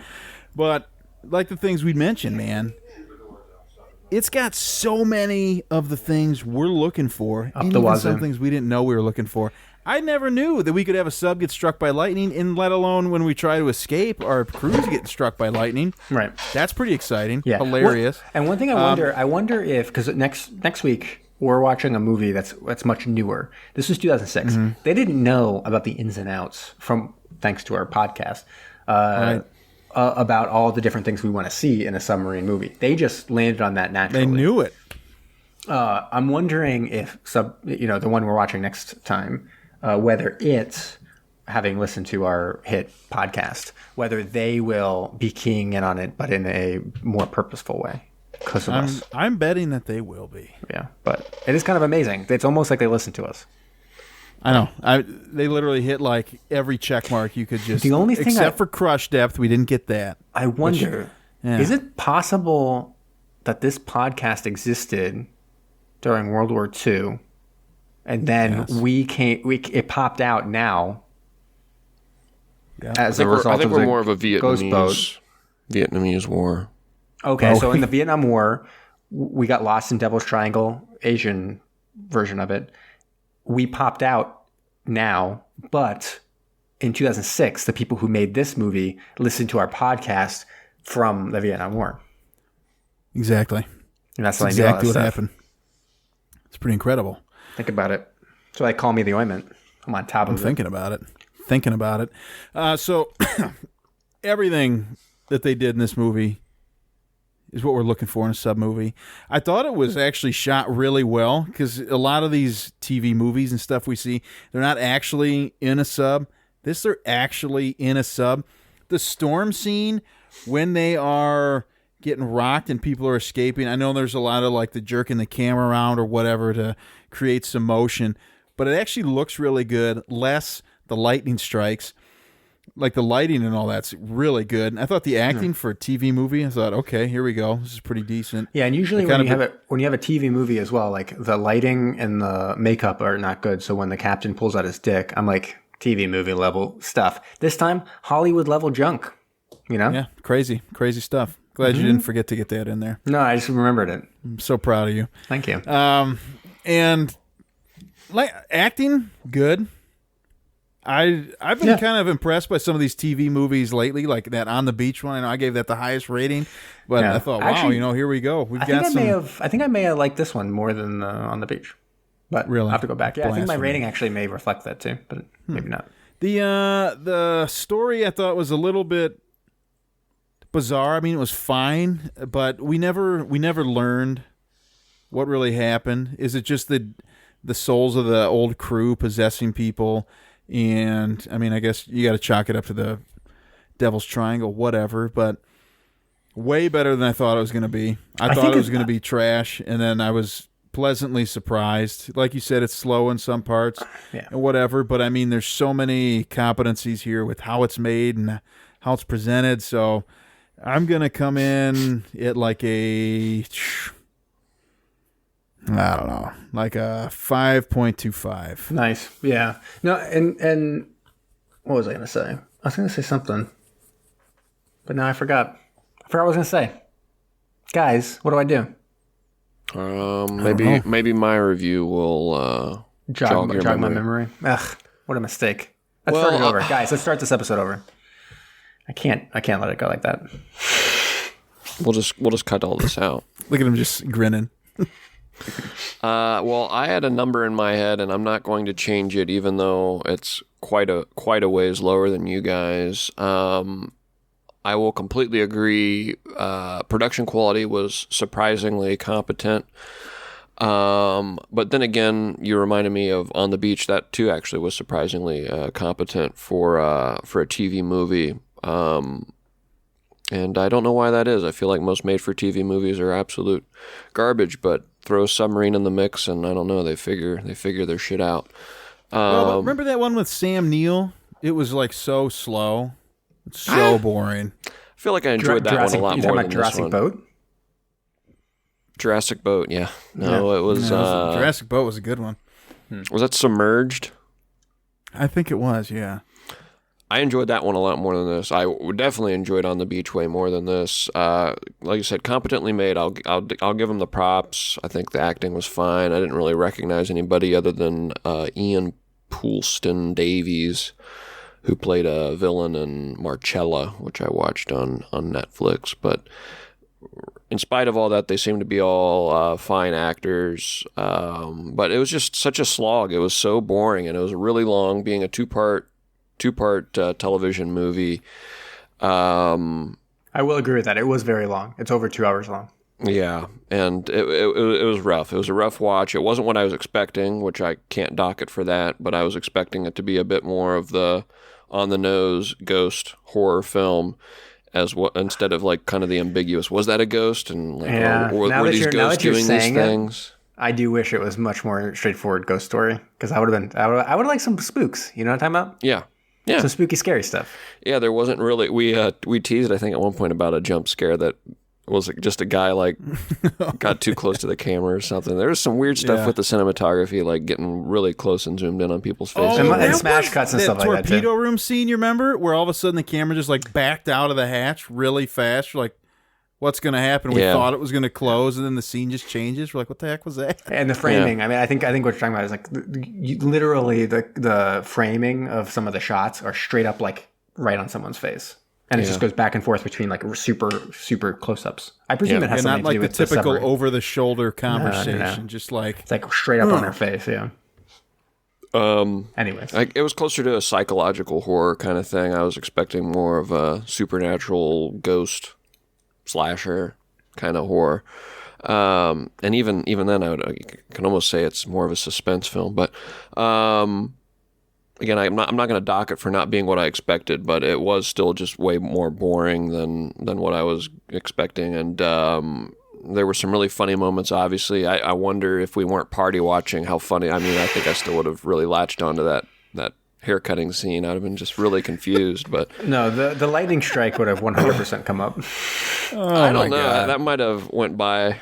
But like the things we mentioned, man, it's got so many of the things we're looking for, and even some things we didn't know we were looking for. I never knew that we could have a sub get struck by lightning, and let alone when we try to escape, our crew's getting struck by lightning. Right. That's pretty exciting. Yeah. Hilarious. And one thing I wonder if, because next week we're watching a movie that's much newer. This was 2006. Mm-hmm. They didn't know about the ins and outs thanks to our podcast, Right. about all the different things we want to see in a submarine movie. They just landed on that naturally. They knew it. I'm wondering if the one we're watching next time, whether it's, having listened to our hit podcast, whether they will be keying in on it, but in a more purposeful way because of us. I'm betting that they will be. Yeah, but it is kind of amazing. It's almost like they listen to us. I know. They literally hit like every check mark you could just. The only thing except for crush depth, we didn't get that. I wonder, is it possible that this podcast existed during World War II, and then it popped out now? Yeah. As a result I think of we're more of a Vietnamese war. Okay, so in the Vietnam War, we got lost in Devil's Triangle, Asian version of it. We popped out now, but in 2006, the people who made this movie listened to our podcast from the Vietnam War. Exactly. And that's exactly what happened. It's pretty incredible. Think about it. That's why they call me the ointment. I'm on top of it. I'm thinking about it. So everything that they did in this movie is what we're looking for in a sub movie. I thought it was actually shot really well because a lot of these TV movies and stuff we see, they're not actually in a sub. They're actually in a sub. The storm scene when they are getting rocked and people are escaping, I know there's a lot of like the jerking the camera around or whatever to create some motion, but it actually looks really good. Less the lightning strikes, like the lighting and all that's really good. And I thought the acting for a TV movie, I thought, okay, here we go. This is pretty decent. Yeah, and usually when you have a TV movie as well, like the lighting and the makeup are not good. So when the captain pulls out his dick, I'm like, TV movie level stuff. This time, Hollywood level junk. You know? Yeah, crazy stuff. Glad you didn't forget to get that in there. No, I just remembered it. I'm so proud of you. Thank you. And like acting, good. I've been kind of impressed by some of these TV movies lately, like that On the Beach one. I know I gave that the highest rating, but I thought, wow, actually, here we go. I think I may have liked this one more than On the Beach, but really? I'll have to go back. Yeah, I think my Blasphemy. rating actually may reflect that too, but maybe not. The story I thought was a little bit bizarre. I mean, it was fine, but we never learned what really happened. Is it just the souls of the old crew possessing people? And I mean, I guess you got to chalk it up to the Devil's Triangle, whatever, but way better than I thought it was going to be. I thought it was going to be trash, and then I was pleasantly surprised. Like you said, it's slow in some parts and whatever, but I mean, there's so many competencies here with how it's made and how it's presented. So I'm going to come in at like I don't know, like a 5.25. Nice. Yeah. No, and what was I going to say? I was going to say something, but now I forgot. I forgot what I was going to say. Guys, what do I do? Maybe my review will jog my memory. Ugh, what a mistake. Let's start it over. Guys, let's start this episode over. I can't let it go like that. We'll just cut all this out. Look at him just grinning. Well, I had a number in my head, and I'm not going to change it, even though it's quite a ways lower than you guys. I will completely agree. Production quality was surprisingly competent. But then again, you reminded me of On the Beach. That too actually was surprisingly competent for a TV movie. And I don't know why that is. I feel like most made-for-TV movies are absolute garbage, but throw a submarine in the mix, and I don't know, they figure their shit out. Remember that one with Sam Neill? It was like so slow. It's so boring. I feel like I enjoyed that one a lot more than Jurassic this one. Boat? Jurassic Boat, yeah. No, it was... Jurassic Boat was a good one. Was that Submerged? I think it was, yeah. I enjoyed that one a lot more than this. I definitely enjoyed On the Beach way more than this. Like you said, competently made. I'll give them the props. I think the acting was fine. I didn't really recognize anybody other than Ian Poulston Davies, who played a villain in Marcella, which I watched on Netflix. But in spite of all that, they seem to be all fine actors. But it was just such a slog. It was so boring, and it was really long, being a two-part television movie. I will agree with that. It was very long. It's over 2 hours long. Yeah, and it was rough. It was a rough watch. It wasn't what I was expecting, which I can't dock it for that, but I was expecting it to be a bit more of the on-the-nose ghost horror film, instead of like kind of the ambiguous, was that a ghost? And like, were these ghosts doing these things? I do wish it was much more straightforward ghost story, because I would have liked some spooks. You know what I'm talking about? Yeah. Yeah. Some spooky, scary stuff. Yeah, there wasn't really. We teased, I think, at one point about a jump scare that was just a guy like got too close to the camera or something. There was some weird stuff with the cinematography, like getting really close and zoomed in on people's faces. And smash cuts and stuff like that. Torpedo room scene, you remember? Where all of a sudden the camera just like backed out of the hatch really fast. You're like, what's going to happen? We thought it was going to close, and then the scene just changes. We're like, what the heck was that? And the framing. I mean, I think what you're talking about is like literally the framing of some of the shots are straight up like right on someone's face. And it just goes back and forth between like super, super close-ups. I presume it has something to do with the typical over-the-shoulder conversation. No. Just like it's like straight up on their face. Yeah. Anyways, it was closer to a psychological horror kind of thing. I was expecting more of a supernatural ghost slasher kind of horror. And even then, I can almost say it's more of a suspense film. But again, I'm not going to dock it for not being what I expected, but it was still just way more boring than what I was expecting. And there were some really funny moments, obviously. I wonder if we weren't party watching, how funny. I mean, I think I still would have really latched onto that haircutting scene. I'd have been just really confused. But no, the lightning strike would have 100% come up. I don't know. God. That might have went by.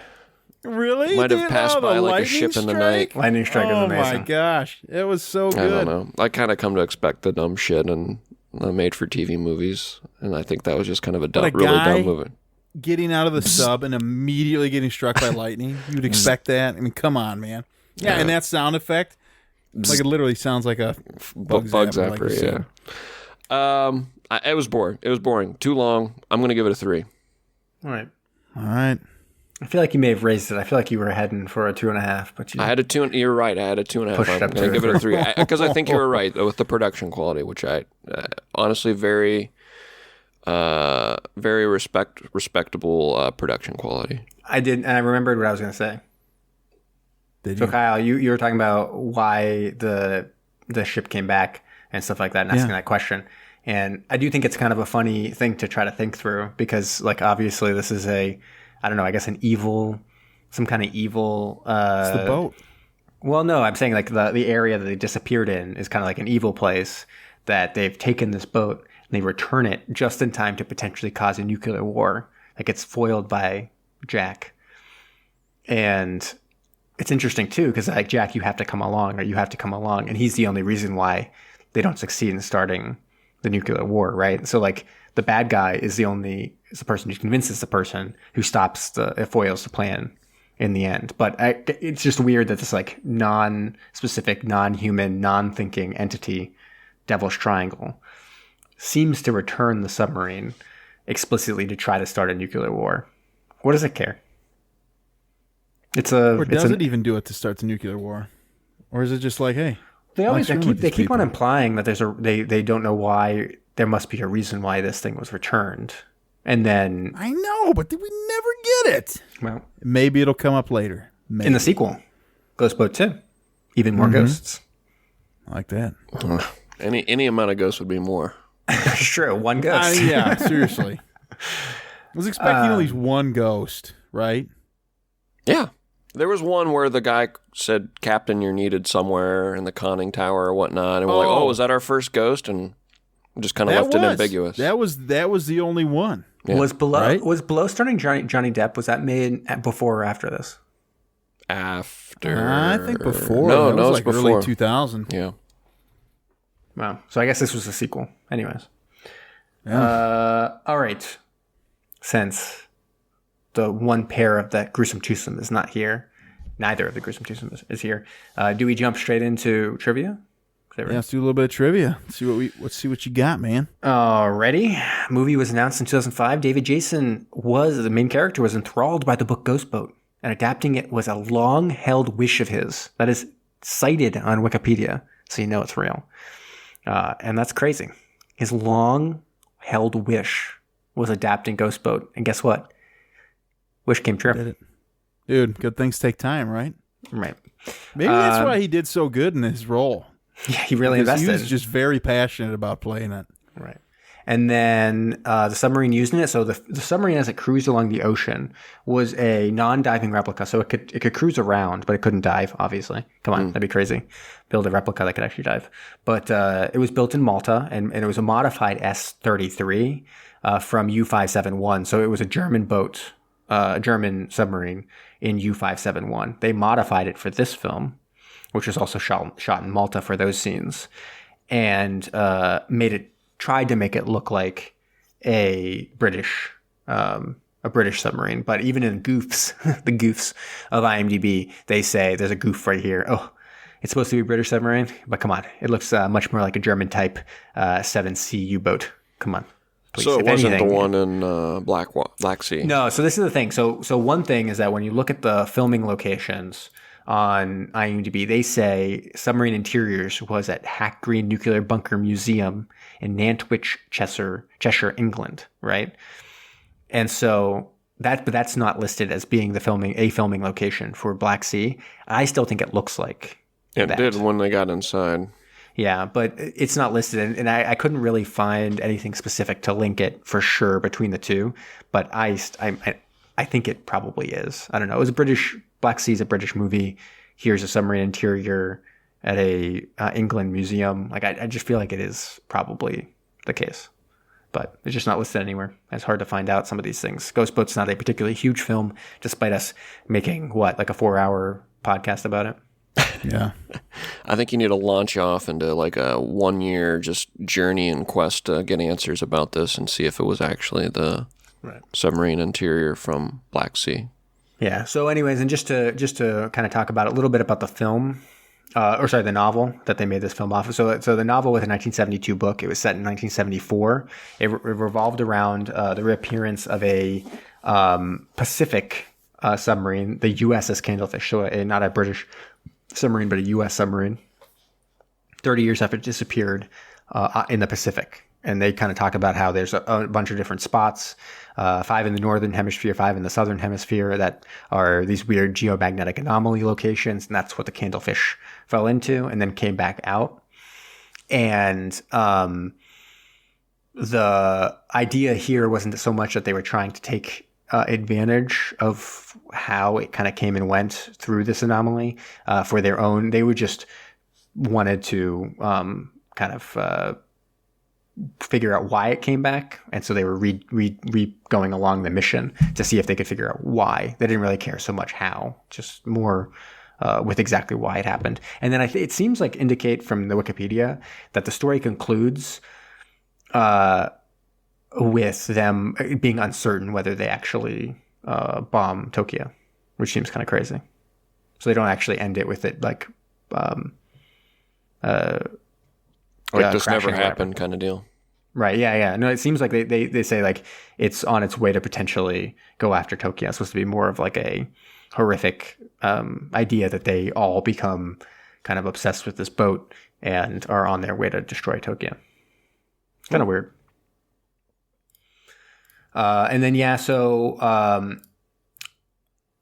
Really? Might have passed by like a ship in the night. Lightning strike is amazing. Oh my gosh. It was so good. I don't know. I kind of come to expect the dumb shit and made for TV movies. And I think that was just kind of a really dumb movie. Getting out of the sub and immediately getting struck by lightning. You'd expect that. I mean, come on, man. Yeah, and that sound effect, like it literally sounds like a bug zapper. Like it was boring. It was boring. Too long. I'm going to give it a 3. All right. I feel like you may have raised it. I feel like you were heading for a 2.5, but I had a 2. You're right. I had a 2.5. I'm going to give it a 3 because I think you were right with the production quality, which I honestly very respectable production quality. I did, and I remembered what I was going to say. Did you? So Kyle, you were talking about why the ship came back and stuff like that, and asking that question. And I do think it's kind of a funny thing to try to think through, because like obviously this is I don't know, I guess some kind of evil. It's the boat. Well, no, I'm saying like the area that they disappeared in is kind of like an evil place, that they've taken this boat and they return it just in time to potentially cause a nuclear war. Like it's foiled by Jack. And it's interesting too, because like, Jack, you have to come along. And he's the only reason why they don't succeed in starting the nuclear war, right? So like the bad guy is the person who convinces the person who foils the plan in the end. But it's just weird that this like non-specific, non-human, non-thinking entity, Devil's Triangle, seems to return the submarine explicitly to try to start a nuclear war. What does it care? Or does it even do it to start the nuclear war? Or is it just like, hey, they keep on implying that they don't know why. There must be a reason why this thing was returned. And then I know, but we never get it. Well, maybe it'll come up later. Maybe. In the sequel, Ghost Boat 2, even more ghosts. I like that. Any amount of ghosts would be more. It's true. One ghost. Yeah, seriously. I was expecting at least one ghost, right? Yeah. There was one where the guy said, "Captain, you're needed somewhere in the conning tower or whatnot." And we're like, "Oh, is that our first ghost?" And just kind of left it ambiguous. That was the only one. Yeah. Was Below starting Johnny Depp, was that made before or after this? After. I think before. No, it was it's like before. Early 2000. Yeah. Wow. So I guess this was a sequel. Anyways. Yeah. All right. Since the one pair of that gruesome twosome is not here, neither of the gruesome twosome is here, do we jump straight into trivia? Yeah, let's do a little bit of trivia. Let's see what you got, man. Ready? Movie was announced in 2005. David Jason the main character, was enthralled by the book Ghost Boat, and adapting it was a long-held wish of his. That is cited on Wikipedia, so you know it's real. And that's crazy. His long-held wish was adapting Ghost Boat, and guess what? Wish came true. Did it. Dude, good things take time, right? Right. Maybe that's why he did so good in his role. Yeah, he really invested. He was just very passionate about playing it. Right. And then the submarine used in it. So the submarine, as it cruised along the ocean, was a non-diving replica. So it could cruise around, but it couldn't dive, obviously. Come on, that'd be crazy. Build a replica that could actually dive. But it was built in Malta, and it was a modified S-33 from U-571. So it was a German boat, German submarine in U-571. They modified it for this film, which was also shot in Malta for those scenes, and tried to make it look like a British submarine. But even in the goofs of IMDb, they say there's a goof right here. Oh, it's supposed to be a British submarine, but come on, it looks much more like a German type 7C U-boat. Come on. Please. So it wasn't the one in Black Sea. No, so this is the thing. So one thing is that when you look at the filming locations on IMDb, they say submarine interiors was at Hack Green Nuclear Bunker Museum in Nantwich, Cheshire, England, right? And so but that's not listed as being a filming location for Black Sea. I still think it looks like it did when they got inside. Yeah, but it's not listed, and I couldn't really find anything specific to link it for sure between the two. But I think it probably is. I don't know. It was Black Sea is a British movie. Here's a submarine interior at a England museum. Like I just feel like it is probably the case, but it's just not listed anywhere. It's hard to find out some of these things. Ghost Boat's not a particularly huge film, despite us making like a 4-hour podcast about it. Yeah. I think you need to launch off into like a 1-year just journey and quest to get answers about this and see if it was actually the submarine interior from Black Sea. Yeah. So anyways, and just to kind of talk about a little bit about the film, the novel that they made this film off of. So the novel was a 1972 book. It was set in 1974. It revolved around the reappearance of a Pacific submarine, the USS Candlefish, so not a British submarine, but a U.S. submarine, 30 years after it disappeared in the Pacific. And they kind of talk about how there's a bunch of different spots, 5 in the northern hemisphere, 5 in the southern hemisphere, that are these weird geomagnetic anomaly locations. And that's what the Candlefish fell into and then came back out. And the idea here wasn't so much that they were trying to take advantage of how it kind of came and went through this anomaly for their own. They would just wanted to figure out why it came back, and so they were going along the mission to see if they could figure out why. They didn't really care so much how, just more with exactly why it happened. And then it seems like indicate from the Wikipedia that the story concludes with them being uncertain whether they actually bomb Tokyo, which seems kind of crazy. So they don't actually end it with it like this never happened kind of deal. Right. Yeah. No, it seems like they say like it's on its way to potentially go after Tokyo. It's supposed to be more of like a horrific idea that they all become kind of obsessed with this boat and are on their way to destroy Tokyo. It's kind of weird. And then,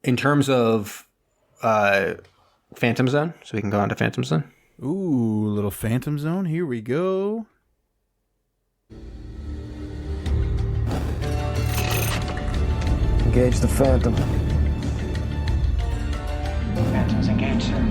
in terms of Phantom Zone, so we can go on to Phantom Zone. Ooh, little Phantom Zone. Here we go. Engage the Phantom. Phantom's engaged, sir.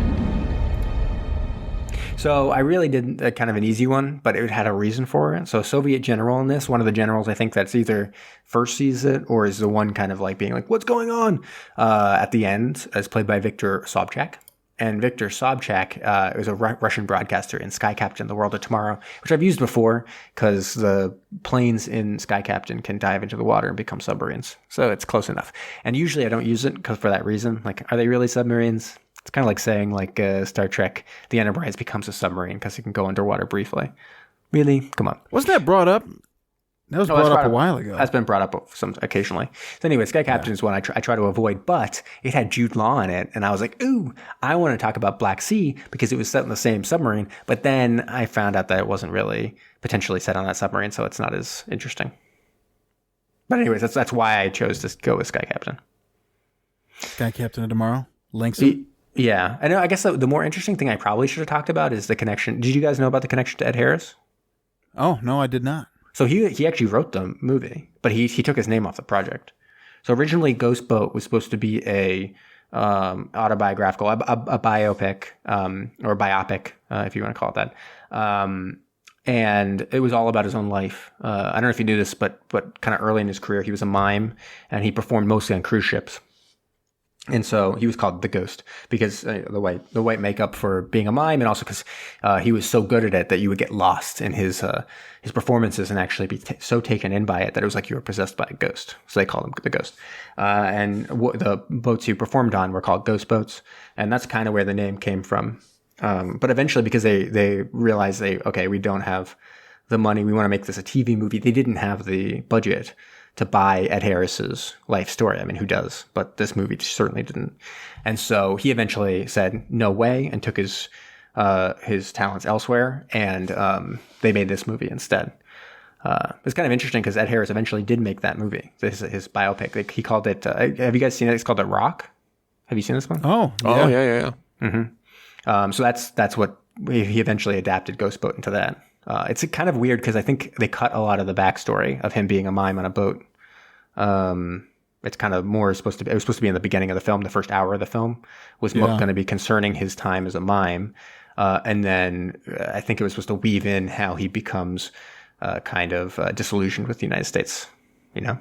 So I really did kind of an easy one, but it had a reason for it. So Soviet general in this, one of the generals, I think that's either first sees it or is the one kind of like being like, what's going on? At the end, is played by Viktor Sobchak. And Viktor Sobchak is a Russian broadcaster in Sky Captain, The World of Tomorrow, which I've used before because the planes in Sky Captain can dive into the water and become submarines. So it's close enough. And usually I don't use it for that reason. Like, are they really submarines? It's kind of like saying like Star Trek, the Enterprise becomes a submarine because it can go underwater briefly. Really? Come on. Wasn't that brought up? That was brought up a while ago. That's been brought up occasionally. So anyway, Sky Captain is one I try to avoid, but it had Jude Law in it, and I was like, ooh, I want to talk about Black Sea because it was set in the same submarine. But then I found out that it wasn't really potentially set on that submarine, so it's not as interesting. But anyways, that's why I chose to go with Sky Captain. Sky Captain of Tomorrow? Langston? Yeah. I know. I guess the more interesting thing I probably should have talked about is the connection. Did you guys know about the connection to Ed Harris? Oh, no, I did not. So he actually wrote the movie, but he took his name off the project. So originally, Ghost Boat was supposed to be a autobiographical, a biopic, or biopic, if you want to call it that. And it was all about his own life. I don't know if you knew this, but kind of early in his career, he was a mime, and he performed mostly on cruise ships. And so he was called the Ghost because the white makeup for being a mime, and also because he was so good at it that you would get lost in his performances and actually be so taken in by it that it was like you were possessed by a ghost. So they called him the Ghost. And the boats he performed on were called ghost boats, and that's kind of where the name came from. But eventually, because they realized we don't have the money, we want to make this a TV movie. They didn't have the budget to buy Ed Harris's life story. I mean, who does? But this movie certainly didn't. And so he eventually said no way and took his talents elsewhere, and they made this movie instead. It's kind of interesting because Ed Harris eventually did make that movie, his biopic. He called it. Have you guys seen it? It's called The Rock. Have you seen this one? Oh, yeah. Mm-hmm. So that's what he eventually adapted Ghost Boat into that. It's kind of weird because I think they cut a lot of the backstory of him being a mime on a boat. It's kind of more it was supposed to be in the beginning of the film. The first hour of the film was going to be concerning his time as a mime. And then I think it was supposed to weave in how he becomes kind of disillusioned with the United States, you know?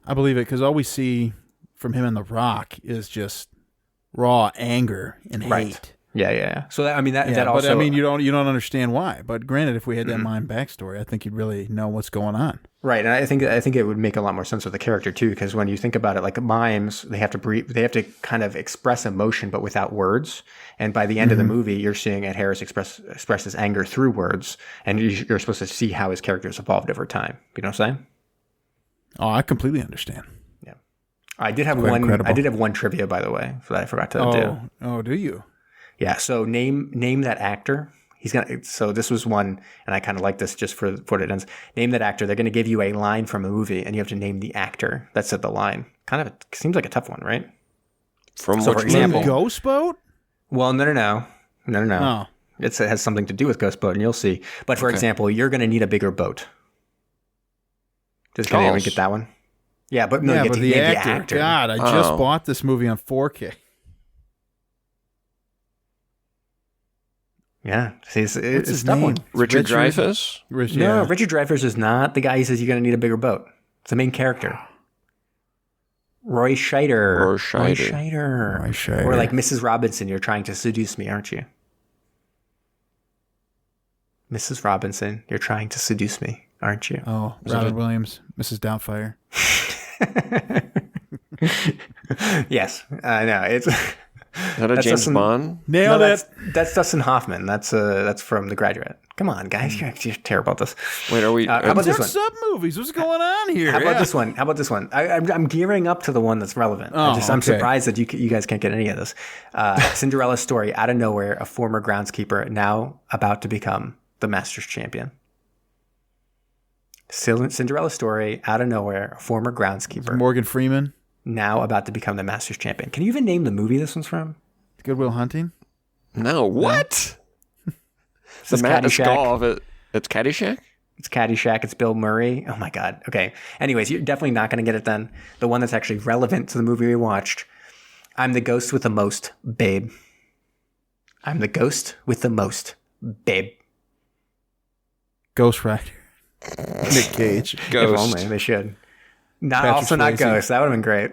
I believe it because all we see from him in The Rock is just raw anger and hate. Right. Yeah. So that But also. I mean, you don't understand why. But granted, if we had that mime backstory, I think you'd really know what's going on. Right, and I think it would make a lot more sense with the character too, because when you think about it, like mimes, they have to breathe, they have to kind of express emotion, but without words. And by the end of the movie, you're seeing Ed Harris express his anger through words, and you're supposed to see how his character's evolved over time. You know what I'm saying? Oh, I completely understand. Yeah, I did have one. Incredible. I did have one trivia, by the way, that I forgot to do. Oh, do you? Yeah. So name that actor. So this was one, and I kind of like this just for what it ends. Name that actor. They're going to give you a line from a movie, and you have to name the actor that said the line. Kind of seems like a tough one, right? For example, Ghost Boat? Well, no. Oh. It has something to do with Ghost Boat, and you'll see. But for example, you're going to need a bigger boat. Does anyone get that one? Yeah, but no, you get to name the actor. God, I just bought this movie on 4K. Yeah, see, it's a tough one. Richard Dreyfuss? No, Richard Dreyfuss is not the guy who says you're going to need a bigger boat. It's the main character. Roy Scheider. Or like Mrs. Robinson, you're trying to seduce me, aren't you? Mrs. Robinson, you're trying to seduce me, aren't you? Oh, Robin Williams, Mrs. Doubtfire. Yes, I know. It's... Is that a James Bond? Nailed it. That's Dustin Hoffman. That's from The Graduate. Come on, guys, you're terrible at this. Wait, are we? How about this one? Sub movies. What's going on here? How about this one? I'm gearing up to the one that's relevant. I'm surprised that you guys can't get any of this. Cinderella story. Out of nowhere, a former groundskeeper now about to become the Masters champion. Cinderella story. Out of nowhere, a former groundskeeper. Morgan Freeman. Now about to become the Masters champion. Can you even name the movie this one's from? Good Will Hunting? No, what? It's Caddyshack. Of it. It's Caddyshack? It's Caddyshack. It's Bill Murray. Oh my God. Okay. Anyways, you're definitely not going to get it then. The one that's actually relevant to the movie we watched. I'm the ghost with the most, babe. I'm the ghost with the most, babe. Ghost Rider. Nick Cage. Ghost. If only they should. Not Ghost. That would have been great.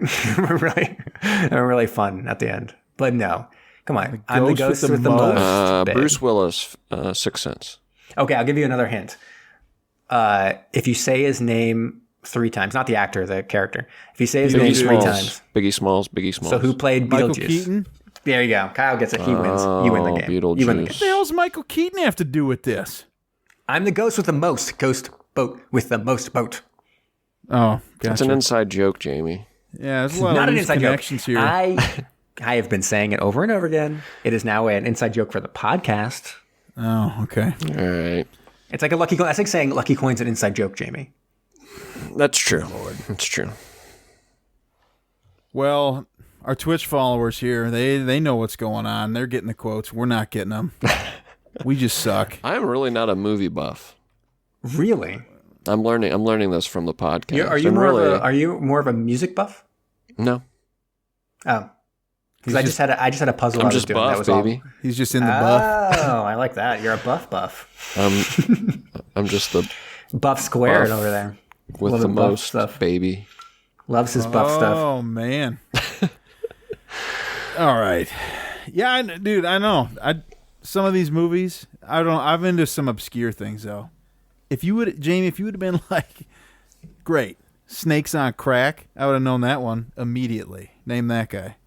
really fun at the end. But no. Come on. I'm the ghost with the most. Bruce Willis, Sixth Sense. Okay, I'll give you another hint. If you say his name 3 times, not the actor, the character. If you say his name 3 times. Biggie Smalls. So who played Michael Beetlejuice? Keaton? There you go. Kyle gets it. He wins. You win the game. Beetlejuice. You win the game. What the hell does Michael Keaton have to do with this? I'm the ghost with the most. Ghost boat with the most boat. Oh, gotcha. That's an inside joke, Jamie. Yeah, there's a lot Not of an loose inside connections joke. here. I have been saying it over and over again. It is now an inside joke for the podcast. Oh, okay. All right. It's like a lucky coin. That's like saying lucky coin's an inside joke, Jamie. That's true. That's true. Well, our Twitch followers here, they know what's going on. They're getting the quotes. We're not getting them. We just suck. I'm really not a movie buff. Really? I'm learning this from the podcast. Are you more of a music buff? No. Oh, because I just had a puzzle. I'm I was just doing buff, that was baby. He's just in the buff. Oh, I like that. You're a buff. I'm just the Buff squared Buff. over there. with Love the the buff most stuff. baby. Loves his buff stuff. Oh, man. All right. Yeah, dude, I know. Some of these movies, I'm into some obscure things, though. Jamie, if you would have been like, great, Snakes on Crack, I would have known that one immediately. Name that guy.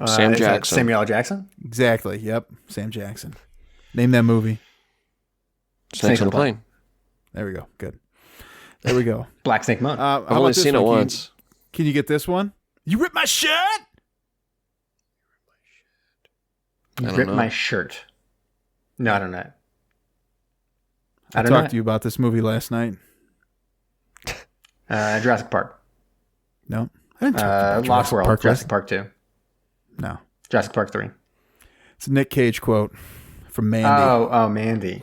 Sam Is that Jackson. Samuel L. Jackson? Exactly. Yep. Sam Jackson. Name that movie. Snakes on a Plane. There we go. Good. There we go. Black Snake Moan. How I've only about this seen it one? once. Can you get this one? You ripped my shirt? I don't Rip know. my shirt. No, I don't know. I talked to you about this movie last night. Jurassic Park. No. I didn't talk to you about Lost Jurassic World. Park Jurassic Park 2. No. Jurassic Park 3. It's a Nick Cage quote from Mandy. Oh, Mandy.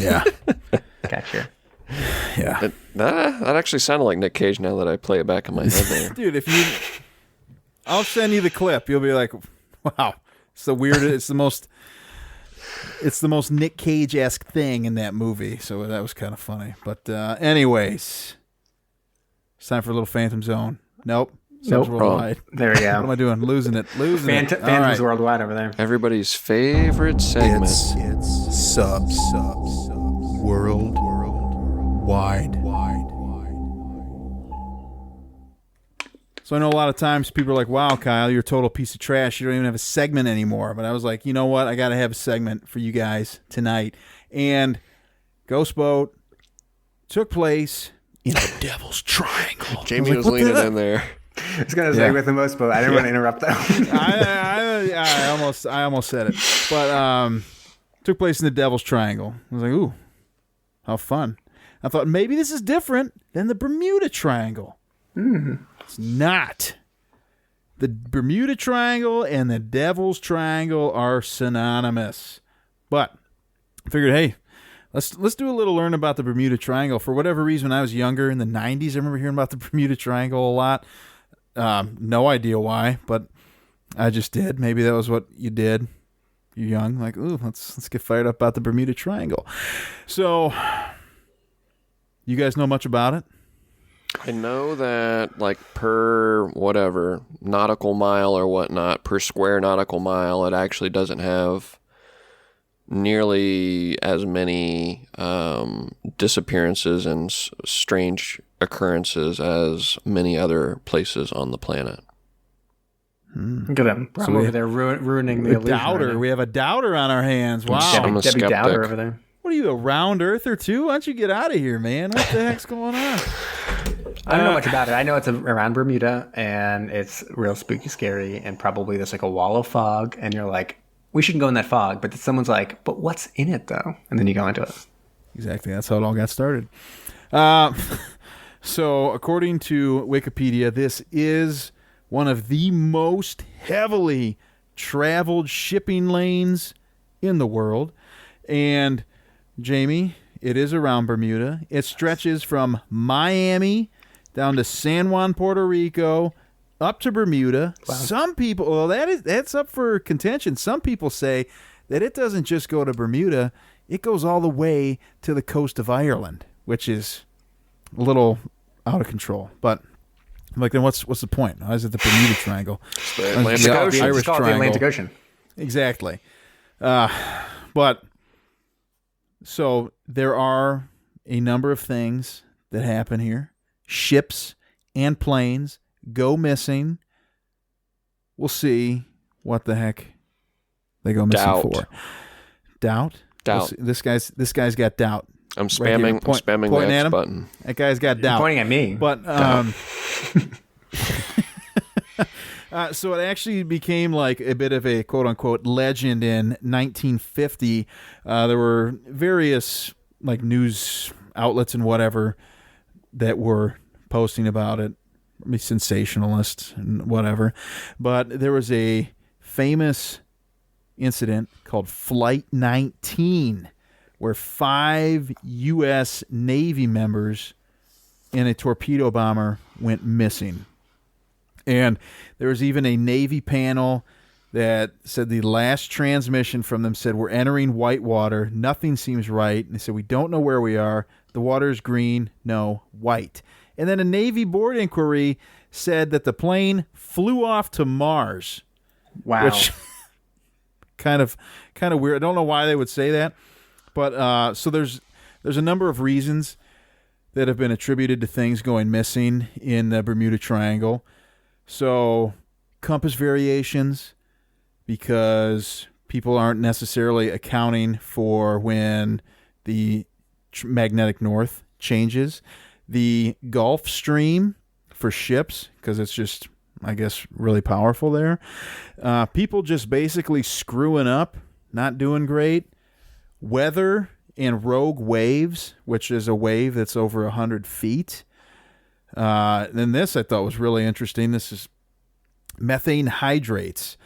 Yeah. Gotcha. Yeah. That actually sounded like Nick Cage now that I play it back in my head there. Dude, I'll send you the clip. You'll be like, wow. It's the weirdest, it's the most Nick Cage-esque thing in that movie. So that was kind of funny. But anyways, it's time for a little Phantom Zone. Nope. Subs Worldwide. There we go. What am I doing? Losing it. All Phantoms right. Worldwide over there. Everybody's favorite segment. It's subs worldwide. So I know a lot of times people are like, wow, Kyle, you're a total piece of trash. You don't even have a segment anymore. But I was like, you know what? I got to have a segment for you guys tonight. And Ghost Boat took place in the Devil's Triangle. Jamie was leaning in there. I was going to say with the most, but I didn't want to interrupt that. I almost said it. But took place in the Devil's Triangle. I was like, ooh, how fun. I thought maybe this is different than the Bermuda Triangle. It's not. The Bermuda Triangle and the Devil's Triangle are synonymous. But I figured, hey, let's do a little learn about the Bermuda Triangle. For whatever reason, when I was younger in the 90s, I remember hearing about the Bermuda Triangle a lot. No idea why, but I just did. Maybe that was what you did. You're young, like, ooh, let's get fired up about the Bermuda Triangle. So, you guys know much about it? I know that, like, per whatever, nautical mile or whatnot, per square nautical mile, it actually doesn't have nearly as many disappearances and strange occurrences as many other places on the planet. Look at him. I'm over there ruining the illusion. Doubter. Right we have a doubter on our hands. Wow. I'm a Debbie skeptic. Dowder over there. What are you, a round earther too? Why don't you get out of here, man? What the heck's going on? I don't know much about it. I know it's around Bermuda, and it's real spooky, scary, and probably there's like a wall of fog, and you're like, we shouldn't go in that fog. But then someone's like, but what's in it, though? And then you go into it. Exactly. That's how it all got started. So, according to Wikipedia, this is one of the most heavily traveled shipping lanes in the world. And, Jamie, it is around Bermuda. It stretches from Miami down to San Juan, Puerto Rico, up to Bermuda. Wow. Some people, well, that's up for contention. Some people say that it doesn't just go to Bermuda, it goes all the way to the coast of Ireland, which is a little out of control. But I'm like, then what's the point? Why is it the Bermuda Triangle? It's the Atlantic Ocean. Irish It's called the Triangle. Atlantic Ocean. Exactly. But so there are a number of things that happen here. Ships and planes go missing. We'll see what the heck they go missing Doubt. for. Doubt? Doubt. This guy's got doubt. I'm Right here. spamming. I'm spamming the pointing at X him. button. That guy's got You're doubt. pointing at me. But so it actually became like a bit of a quote unquote legend in 1950. There were various like news outlets and whatever that were posting about it, sensationalists and whatever. But there was a famous incident called Flight 19, where 5 U.S. Navy members in a torpedo bomber went missing. And there was even a Navy panel that said the last transmission from them said, "We're entering whitewater. Nothing seems right." And they said, "We don't know where we are. The water is green. No, white." And then a Navy board inquiry said that the plane flew off to Mars. Wow. Which kind of weird. I don't know why they would say that. But so there's a number of reasons that have been attributed to things going missing in the Bermuda Triangle. So compass variations, because people aren't necessarily accounting for when the magnetic north changes. The Gulf Stream for ships, because it's just, I guess, really powerful there. People just basically screwing up, not doing great. Weather and rogue waves, which is a wave that's over 100 feet. Then this I thought was really interesting. This is methane hydrates,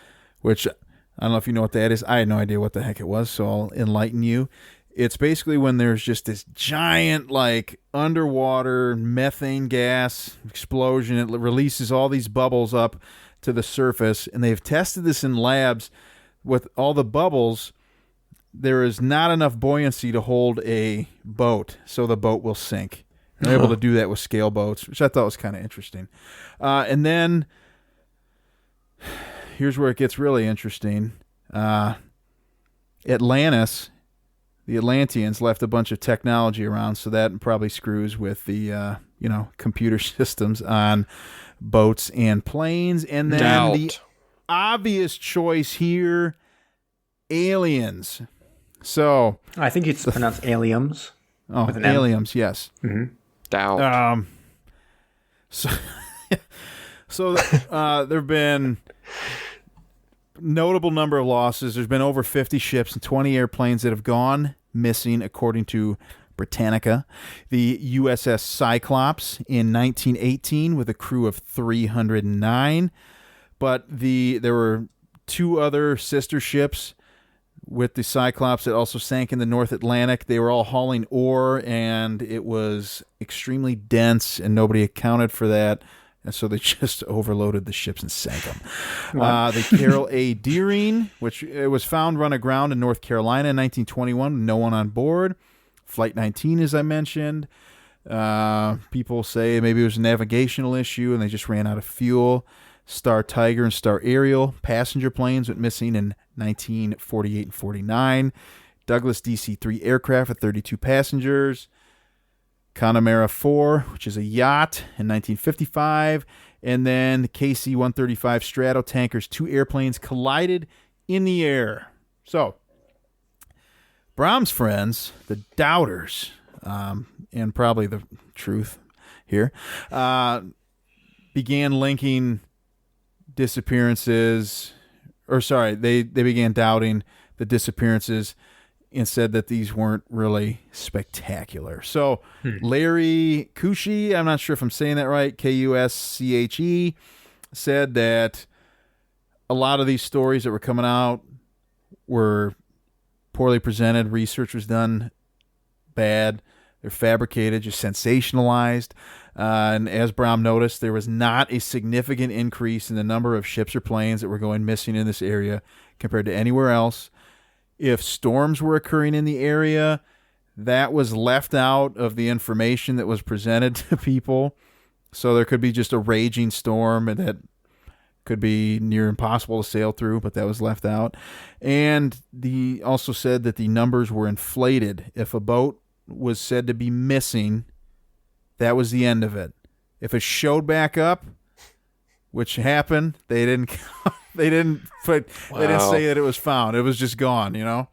which I don't know if you know what that is. I had no idea what the heck it was, so I'll enlighten you. It's basically when there's just this giant, like, underwater methane gas explosion. It releases all these bubbles up to the surface, and they've tested this in labs with all the bubbles. There is not enough buoyancy to hold a boat, so the boat will sink. They're able to do that with scale boats, which I thought was kind of interesting. And then here's where it gets really interesting. Atlantis, the Atlanteans left a bunch of technology around, so that probably screws with the computer systems on boats and planes. And then the obvious choice here, aliens. So I think it's pronounced aliens. Oh, with an M. aliens, yes. Mm-hmm. Doubt. So there have been notable number of losses. There's been over 50 ships and 20 airplanes that have gone missing, according to Britannica. The USS Cyclops in 1918 with a crew of 309. But there were 2 other sister ships with the Cyclops that also sank in the North Atlantic. They were all hauling ore, and it was extremely dense, and nobody accounted for that. And so they just overloaded the ships and sank them. The Carroll A. Deering, which it was found run aground in North Carolina in 1921, no one on board. Flight 19, as I mentioned. People say maybe it was a navigational issue and they just ran out of fuel. Star Tiger and Star Ariel passenger planes went missing in 1948 and 49. Douglas DC-3 aircraft with 32 passengers. Connemara 4, which is a yacht, in 1955. And then the KC-135 Stratotankers, 2 airplanes collided in the air. So, Brahms' friends, the doubters, and probably the truth here, began linking disappearances, they began doubting the disappearances and said that these weren't really spectacular. So Larry Kusche, I'm not sure if I'm saying that right, Kusche, said that a lot of these stories that were coming out were poorly presented. Research was done bad. They're fabricated, just sensationalized. And as Brahm noticed, there was not a significant increase in the number of ships or planes that were going missing in this area compared to anywhere else. If storms were occurring in the area, that was left out of the information that was presented to people. So there could be just a raging storm that could be near impossible to sail through, but that was left out. And he also said that the numbers were inflated. If a boat was said to be missing, that was the end of it. If it showed back up, which happened, they didn't They didn't say that it was found. It was just gone, you know?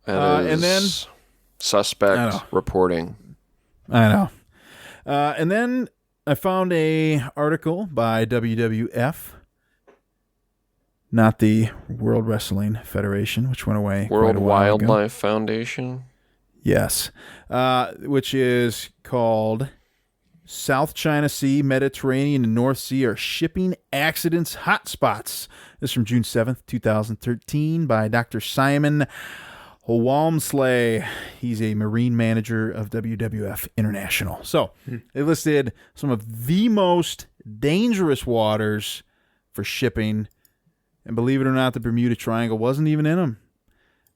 That is and then suspect reporting. I know. And then I found a article by WWF, not the World Wrestling Federation, which went away. World quite a while ago. Wildlife Foundation. Yes, which is called South China Sea, Mediterranean, and North Sea are shipping accidents hotspots. This is from June 7th, 2013 by Dr. Simon Walmsley. He's a marine manager of WWF International. So they listed some of the most dangerous waters for shipping. And believe it or not, the Bermuda Triangle wasn't even in them.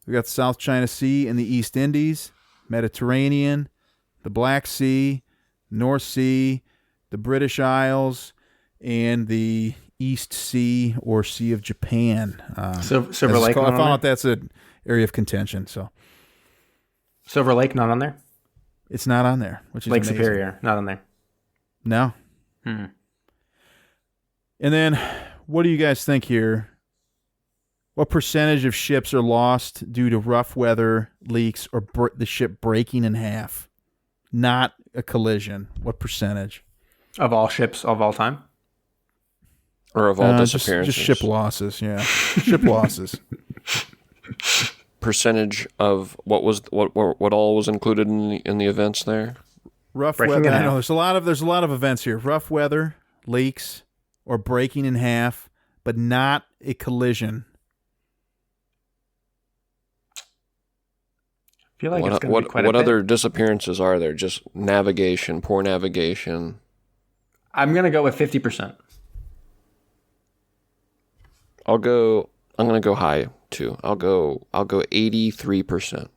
We got the South China Sea and the East Indies, Mediterranean, the Black Sea, North Sea, the British Isles, and the East Sea or Sea of Japan. Silver Lake. I found out that's an area of contention. So Silver Lake not on there. It's not on there, which is Lake amazing. Superior not on there. No. And then, what do you guys think here? What percentage of ships are lost due to rough weather, leaks, or the ship breaking in half? Not a collision. What percentage? Of all ships of all time? Or of all disappearances? Just ship losses, yeah. Ship losses. Percentage of what all was included in the events there? Rough Breaking weather. in I know half. there's a lot of events here. Rough weather, leaks, or breaking in half, but not a collision. I feel like it's going to be quite a bit. What other disappearances are there? Just navigation, poor navigation. I'm going to go with 50%. I'm going to go high too. I'll go 83%.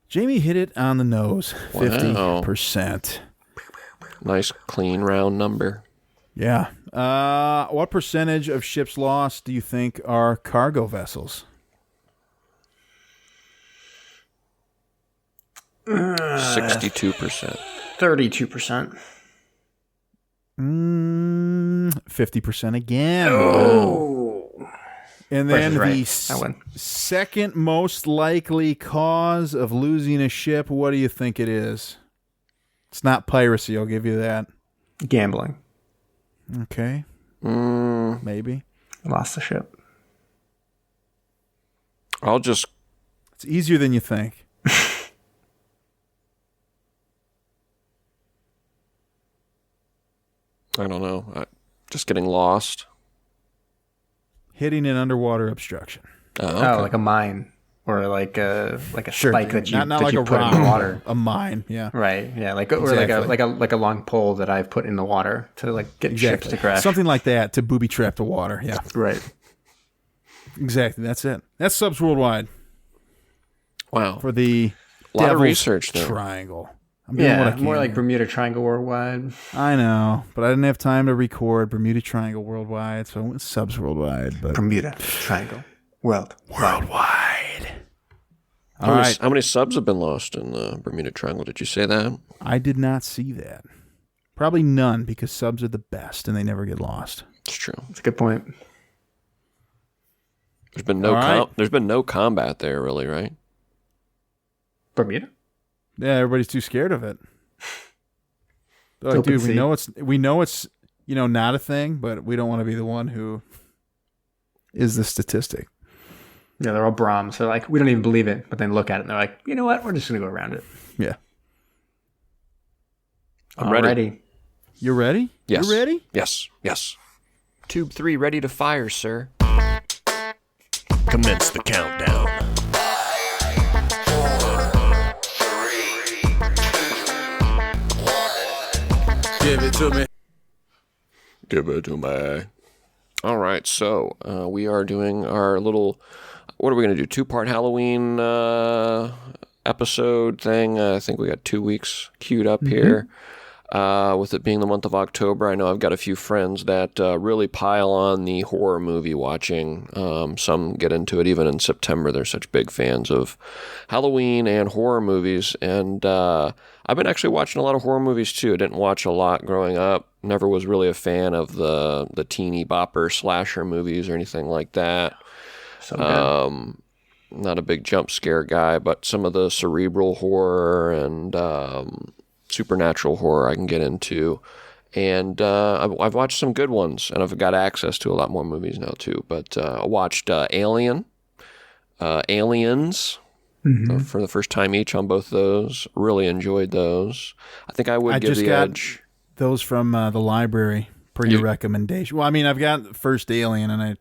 Jamie hit it on the nose. Wow. 50%. Nice clean round number. Yeah. What percentage of ships lost do you think are cargo vessels? 62%. 32%. 50% again. Oh. And then the Right. I win. second most likely cause of losing a ship, what do you think it is? It's not piracy, I'll give you that. Gambling. Okay. Maybe. Lost the ship. It's easier than you think. I don't know. Just getting lost. Hitting an underwater obstruction. Oh, okay. Like a mine or like a Sure. spike that you not that like you a put rock, in the water. a mine, yeah. Right. Yeah. Or Exactly. like a long pole that I've put in the water to get ships to crash. Something like that to booby trap the water, yeah. Right. Exactly, that's it. That's Subs Worldwide Wow. for the A lot of Devil's research there. Triangle. I'm doing what I Yeah. can. More like Bermuda Triangle Worldwide. I know, but I didn't have time to record Bermuda Triangle Worldwide, so I went Subs Worldwide. But Bermuda Triangle Worldwide. all right, How many subs have been lost in the Bermuda Triangle? Did you say that? I did not see that. Probably none because subs are the best and they never get lost. It's true. That's a good point. There's been no combat there, really, right? Bermuda? Yeah, everybody's too scared of it. They're like, Open dude, sea. we know it's not a thing, but we don't want to be the one who is the statistic. Yeah, they're all Brahms. They're like, we don't even believe it, but then look at it and they're like, you know what? We're just going to go around it. Yeah. I'm ready. Alrighty. You ready? Yes. You ready? Yes. Tube 3 ready to fire, sir. Commence the countdown. Give it to me. Give it to me. All right, so we are doing our little. What are we going to do? 2-part Halloween episode thing. I think we got 2 weeks queued up here. With it being the month of October, I know I've got a few friends that really pile on the horror movie watching. Some get into it even in September. They're such big fans of Halloween and horror movies. And I've been actually watching a lot of horror movies too. I didn't watch a lot growing up. Never was really a fan of the teeny bopper slasher movies or anything like that. So good. Not a big jump scare guy, but some of the cerebral horror and supernatural horror I can get into. And I've watched some good ones, and I've got access to a lot more movies now too. But I watched Aliens for the first time each on both those. Really enjoyed those. I think I would give The Edge. Those from the library per your recommendation. Well, I mean, I've got the first Alien, and I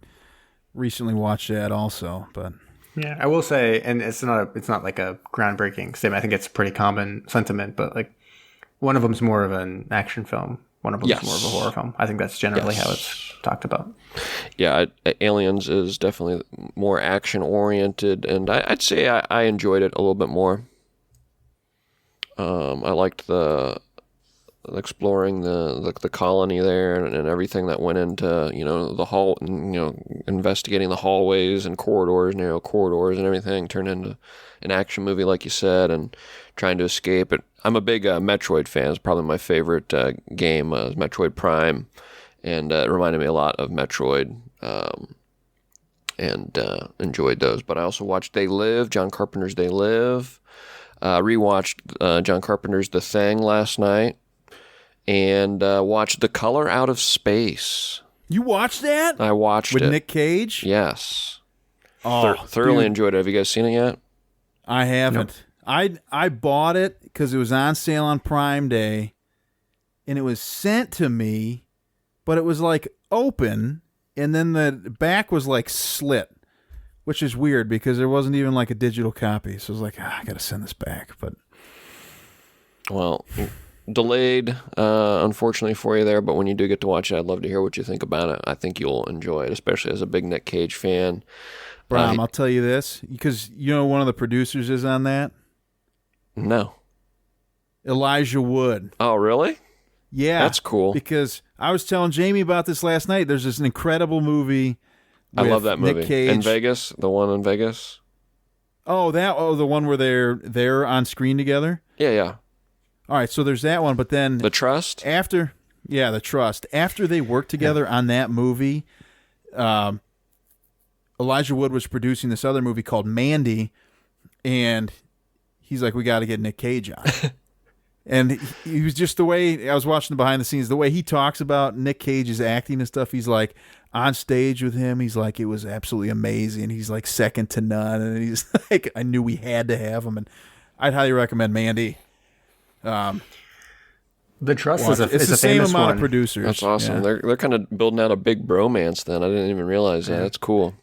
recently watched that also, but... Yeah, I will say, and it's not like a groundbreaking statement. I think it's a pretty common sentiment, but like one of them's more of an action film, one of them's more of a horror film. I think that's generally how it's talked about. Yeah, Aliens is definitely more action oriented, and I'd say I enjoyed it a little bit more. I liked the exploring the colony there and everything that went into the investigating the hallways and narrow corridors and everything turned into an action movie like you said, and trying to escape it. I'm a big Metroid fan. It's probably my favorite game, Metroid Prime, and it reminded me a lot of Metroid, and enjoyed those. But I also watched John Carpenter's They Live, rewatched John Carpenter's The Thing last night, and watched The Color Out of Space. You watched that? I watched it. With Nick Cage? Yes. Oh, thoroughly enjoyed it. Have you guys seen it yet? I haven't. Nope. I bought it because it was on sale on Prime Day, and it was sent to me, but it was like open, and then the back was like slit, which is weird because there wasn't even like a digital copy. So I was like, I got to send this back. But well... Delayed, unfortunately for you there, but when you do get to watch it, I'd love to hear what you think about it. I think you'll enjoy it, especially as a big Nick Cage fan. Brom, I'll tell you this, because you know one of the producers is on that? No. Elijah Wood. Oh, really? Yeah. That's cool. Because I was telling Jamie about this last night. There's this incredible movie with I love that movie. Nick Cage. In Vegas? The one in Vegas? Oh, the one where they're on screen together? Yeah. All right, so there's that one, but then... The Trust? The Trust. After they worked together on that movie, Elijah Wood was producing this other movie called Mandy, and he's like, we got to get Nick Cage on. And he was just the way... I was watching the behind the scenes, the way he talks about Nick Cage's acting and stuff, he's like, on stage with him, he's like, it was absolutely amazing. He's like second to none, and he's like, I knew we had to have him, and I'd highly recommend Mandy. The Trust is it's the same amount of producers. That's awesome. Yeah. They're kind of building out a big bromance then. I didn't even realize that. That's cool.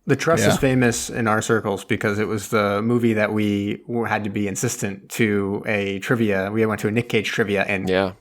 The Trust is famous in our circles because it was the movie that we had to be insistent to a trivia. We went to a Nick Cage trivia and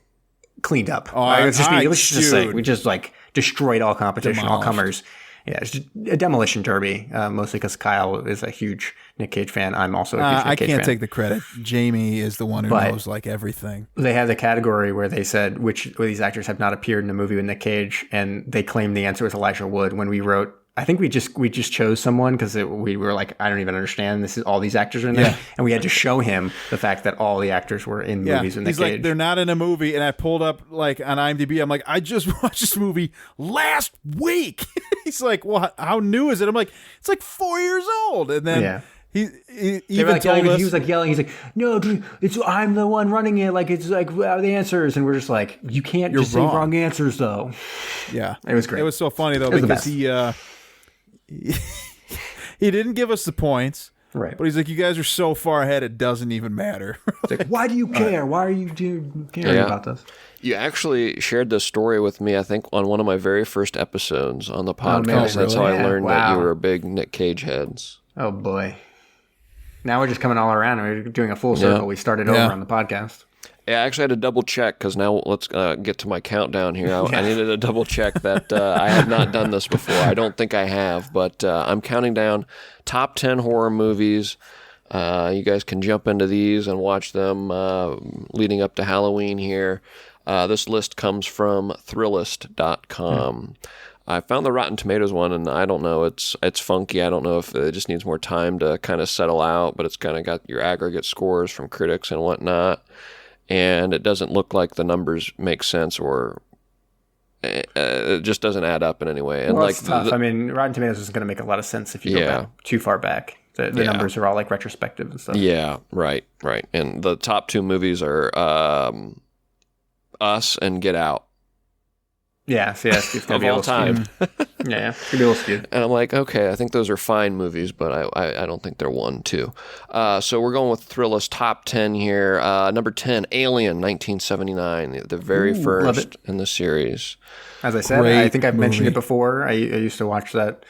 cleaned up. Let's just say we just like destroyed all competition, all comers. Yeah, it's just a demolition derby, mostly because Kyle is a huge Nick Cage fan. I'm also a huge Nick Cage fan. I can't take the credit. Jamie is the one who knows like everything. They had the category where they said which of these actors have not appeared in a movie with Nick Cage, and they claimed the answer was Elijah Wood. When we wrote, I think we just chose someone because we were like, I don't even understand. This is all these actors are in there, and we had to show him the fact that all the actors were in movies with Nick Cage. He's like, they're not in a movie, and I pulled up like on IMDb. I'm like, I just watched this movie last week. He's like, well, how new is it? I'm like, it's like 4 years old, and then he even told us. He was like yelling. He's like, no, I'm the one running it. Like it's like the answers, and we're just like, you can't just say wrong answers though. Yeah, it was great. It was so funny though because he didn't give us the points, right? But he's like, you guys are so far ahead, it doesn't even matter. It's like, why do you care? Why are you caring about this? You actually shared this story with me, I think, on one of my very first episodes on the podcast. That's how I learned that you were a big Nick Cage heads. Oh boy! Now we're just coming all around. We're doing a full circle. We started over on the podcast. Yeah, I actually had to double check because now let's get to my countdown here. I needed to double check that I had not done this before. I don't think I have, but I'm counting down top 10 horror movies. You guys can jump into these and watch them leading up to Halloween here. This list comes from Thrillist.com. I found the Rotten Tomatoes one, and I don't know, it's funky. I don't know if it just needs more time to kind of settle out, but it's kind of got your aggregate scores from critics and whatnot, and it doesn't look like the numbers make sense, or it just doesn't add up in any way. And well, like it's tough. I mean, Rotten Tomatoes isn't going to make a lot of sense if you go back too far back. The numbers are all like retrospective and stuff. Yeah, right. And the top 2 movies are Us and Get Out. Yeah, so it's going to be all time. Yeah, it's going to be a little skewed. And I'm like, okay, I think those are fine movies, but I don't think they're 1, 2. So we're going with Thrillist top 10 here. Number 10, Alien, 1979, the very first in the series. As I said, I think I've mentioned it before. I used to watch that,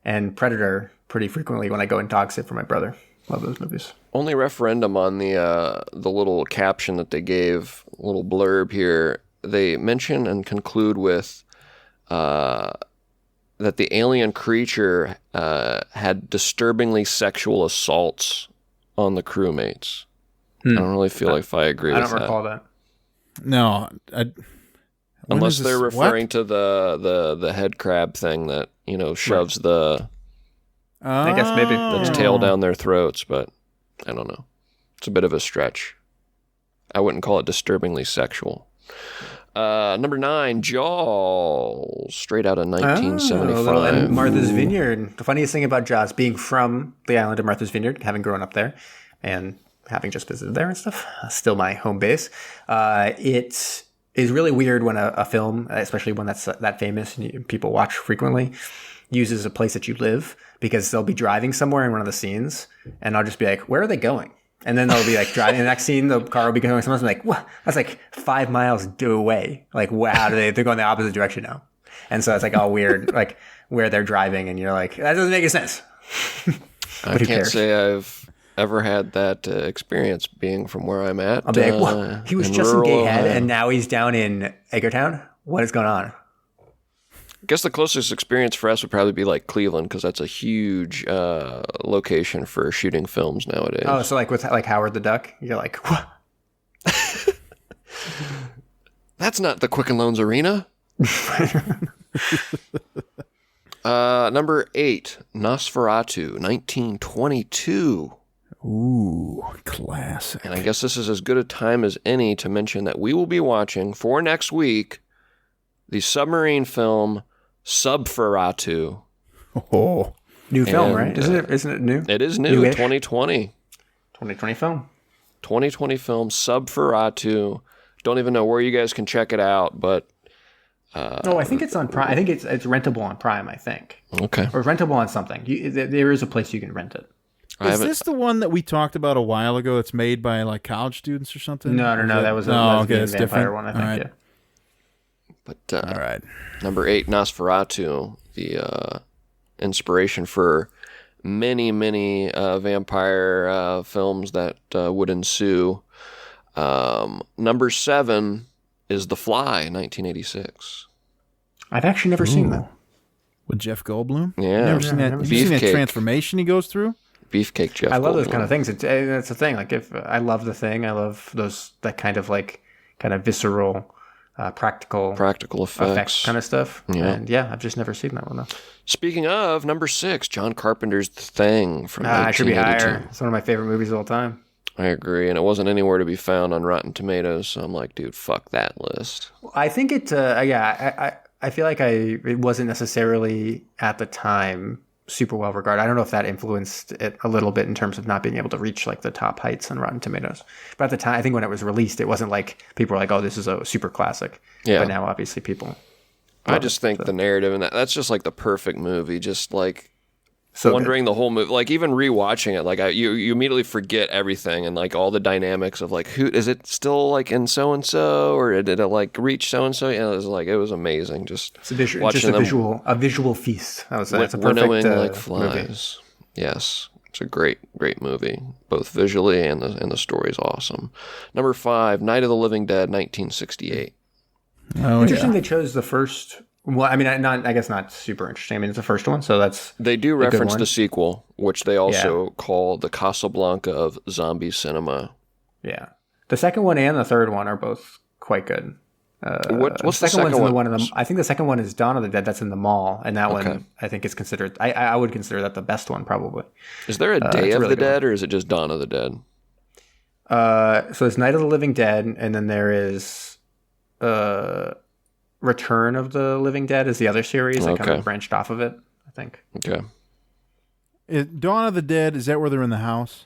and Predator pretty frequently when I go and dog sit for my brother. Love those movies. Only referendum on the little caption that they gave, little blurb here. They mention and conclude with that the alien creature had disturbingly sexual assaults on the crewmates. I don't really feel like I agree with that. I don't recall that. No. Unless they're referring to the head crab thing that, shoves the I guess maybe its tail down their throats, but I don't know. It's a bit of a stretch. I wouldn't call it disturbingly sexual. Number 9, Jaws, straight out of 1975. And Martha's Vineyard. The funniest thing about Jaws, being from the island of Martha's Vineyard, having grown up there, and having just visited there and stuff, still my home base. It is really weird when a film, especially one that's that famous and people watch frequently, uses a place that you live, because they'll be driving somewhere in one of the scenes, and I'll just be like, where are they going? And then they'll be like driving. The next scene, the car will be going somewhere else. I'm like, what? That's like 5 miles away. Like, wow, they're going the opposite direction now. And so it's like all weird, like where they're driving, and you're like, that doesn't make any sense. I can't say I've ever had that experience being from where I'm at. I'll be like, what? He was just in Gayhead, and now he's down in Edgartown? What is going on? I guess the closest experience for us would probably be like Cleveland, because that's a huge location for shooting films nowadays. Oh, so like with like Howard the Duck, you're like, what? That's not the Quicken Loans Arena. Number 8, Nosferatu, 1922. Ooh, classic. And I guess this is as good a time as any to mention that we will be watching for next week the submarine film Subferatu. Oh, new film, right? Isn't it new? It is new. New-ish? 2020 film. 2020 film Subferatu. Don't even know where you guys can check it out, but I think it's on Prime. I think it's rentable on Prime, I think. Okay. Or rentable on something. There is a place you can rent it. Is this the one that we talked about a while ago? That's made by like college students or something? No. That was a lesbian vampire one, I think. Right. Yeah. But all right. Number 8, Nosferatu, the inspiration for many, many vampire films that would ensue. Number 7 is The Fly, 1986. I've actually never seen that. With Jeff Goldblum? Yeah. Never seen that. Have you seen that transformation he goes through? Beefcake Jeff. I love those Goldblum. kind of things. That's the thing. Like if I love The Thing, I love that kind of visceral, practical effects kind of stuff. Yeah. And I've just never seen that one though. Speaking of, number 6, John Carpenter's The Thing from 1982. It should be higher. It's one of my favorite movies of all time. I agree, and it wasn't anywhere to be found on Rotten Tomatoes, so I'm like, dude, fuck that list. I think it. I feel like it wasn't necessarily at the time super well regarded. I don't know if that influenced it a little bit in terms of not being able to reach like the top heights on Rotten Tomatoes. But at the time, I think when it was released, it wasn't like people were like, "Oh, this is a super classic." Yeah. But now, obviously, people. I just think the narrative and that's just like the perfect movie. Just like So wondering the whole movie, like even rewatching it, like you immediately forget everything and like all the dynamics of like who is it still like in so and so, or did it like reach so and so? Yeah, it was amazing. Just it's a visual feast. That's a perfect winnowing like flies. movie. Yes, it's a great movie, both visually and the story's awesome. Number 5, Night of the Living Dead, 1968. Oh, Interesting. They chose the first. Well, I mean, I guess not super interesting. I mean, it's the first one, so that's They do a good reference one. the sequel, which they also call the Casablanca of zombie cinema. Yeah. The second one and the third one are both quite good. What's the second one's in I think the second one is Dawn of the Dead. That's in the mall, and that one I think is considered. I would consider that the best one probably. Is there a Day of the Dead, or is it just Dawn of the Dead? So it's Night of the Living Dead, and then there is Return of the Living Dead is the other series. I kind of branched off of it, I think. Okay. Dawn of the Dead, is that where they're in the house?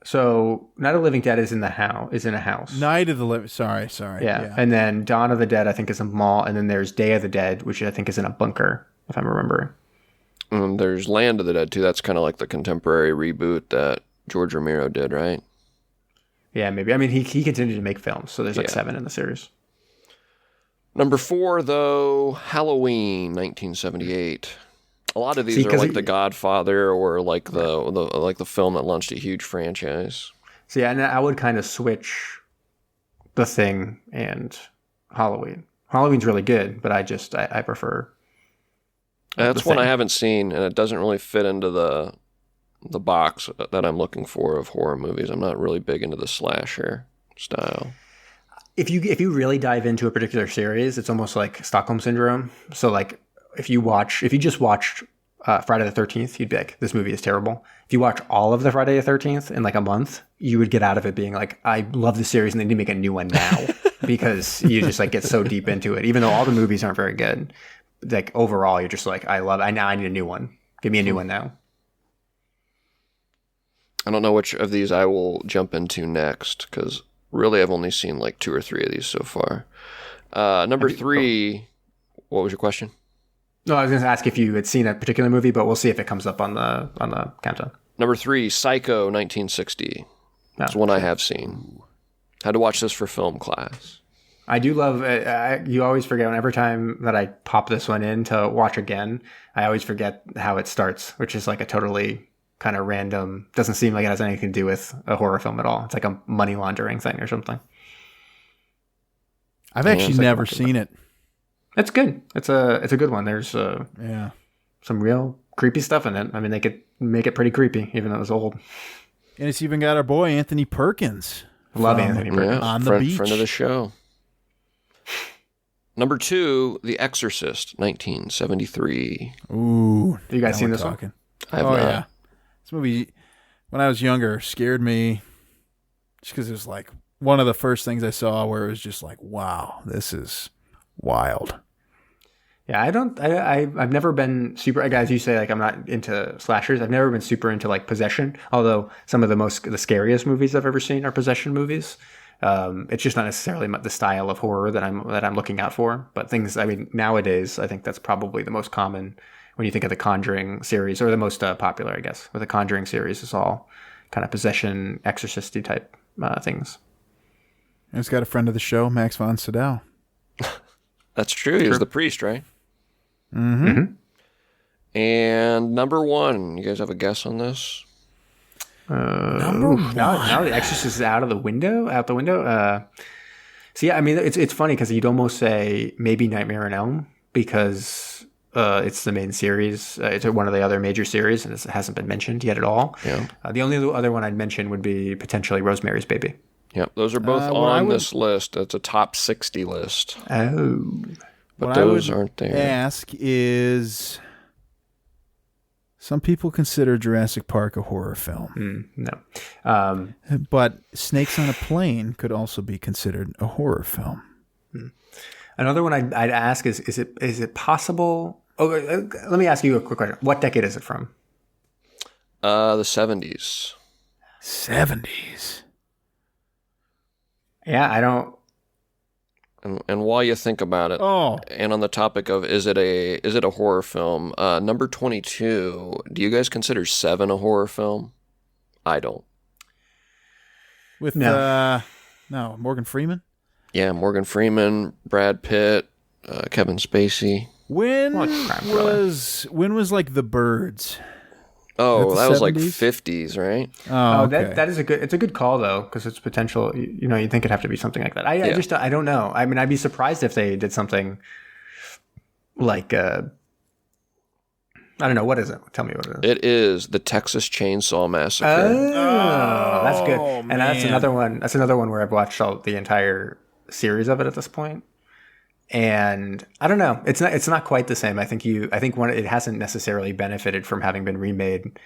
So Night of the Living Dead is in a house. Night of the Living. Sorry. Yeah. And then Dawn of the Dead, I think, is a mall, and then there's Day of the Dead, which I think is in a bunker, if I'm remembering. And there's Land of the Dead too. That's kind of like the contemporary reboot that George Romero did, right? Yeah, maybe. I mean, he continued to make films, so there's like 7 in the series. Number 4, though, Halloween, 1978. A lot of these are like The Godfather or like the film that launched a huge franchise. So yeah, and I would kind of switch The Thing and Halloween. Halloween's really good, but I prefer. That's one I haven't seen, and it doesn't really fit into the box that I'm looking for of horror movies. I'm not really big into the slasher style. If you really dive into a particular series, it's almost like Stockholm Syndrome. So like if you just watched Friday the 13th, you'd be like, this movie is terrible. If you watch all of the Friday the 13th in like a month, you would get out of it being like, I love the series and they need to make a new one now because you just like get so deep into it. Even though all the movies aren't very good, like overall, you're just like, I need a new one. Give me a new one now. I don't know which of these I will jump into next because really I've only seen like 2 or 3 of these so far. Number 3, what was your question? No, I was going to ask if you had seen a particular movie, but we'll see if it comes up on the countdown. Number 3, Psycho, 1960. That's one I have seen. Had to watch this for film class. I do love it. You always forget every time that I pop this one in to watch again, I always forget how it starts, which is like a totally kind of random, doesn't seem like it has anything to do with a horror film at all. It's like a money laundering thing or something. I've actually never seen it. It's good. It's a good one. There's some real creepy stuff in it. I mean, they could make it pretty creepy, even though it was old. And it's even got our boy Anthony Perkins. Love Anthony Perkins. On the beach. Friend of the show. Number 2, The Exorcist, 1973. Ooh. Have you guys seen this one? I have not. Yeah. This movie, when I was younger, scared me just because it was like one of the first things I saw where it was just like, wow, this is wild. Yeah, I've never been super, guys, you say like I'm not into slashers. I've never been super into like possession, although some of the scariest movies I've ever seen are possession movies. It's just not necessarily the style of horror that I'm looking out for, but things, I mean, nowadays, I think that's probably the most common when you think of the Conjuring series, or the most popular, I guess, with the Conjuring series is all kind of possession, exorcisty type things. And it's got a friend of the show, Max von Sydow. That's true. He was the priest, right? Mm-hmm. And number 1, you guys have a guess on this? Number 1. Now the Exorcist is out the window. So yeah, I mean, it's funny because you'd almost say maybe Nightmare on Elm because it's the main series. It's one of the other major series, and it hasn't been mentioned yet at all. Yeah. The only other one I'd mention would be potentially Rosemary's Baby. Yep, those are both on this list. It's a top 60 list. Oh. But those aren't there. Ask is, some people consider Jurassic Park a horror film. No. But Snakes on a Plane could also be considered a horror film. Another one I'd ask is it possible? Oh, let me ask you a quick question. What decade is it from? The 70s. 70s. Yeah, I don't. And while you think about it, and on the topic of is it a horror film? Number 22. Do you guys consider Seven a horror film? I don't. With Morgan Freeman. Yeah, Morgan Freeman, Brad Pitt, Kevin Spacey. When was like The Birds? Oh, that was 70s? like 50s, right? Oh, okay. That is it's a good call though, because it's potential. You know, you'd think it'd have to be something like that. I don't know. I mean, I'd be surprised if they did something like I don't know. What is it? Tell me what it is. It is the Texas Chainsaw Massacre. Oh, that's good. And man. that's another one. That's another one where I've watched the entire series of it at this point. And I don't know. It's not quite the same. I think it hasn't necessarily benefited from having been remade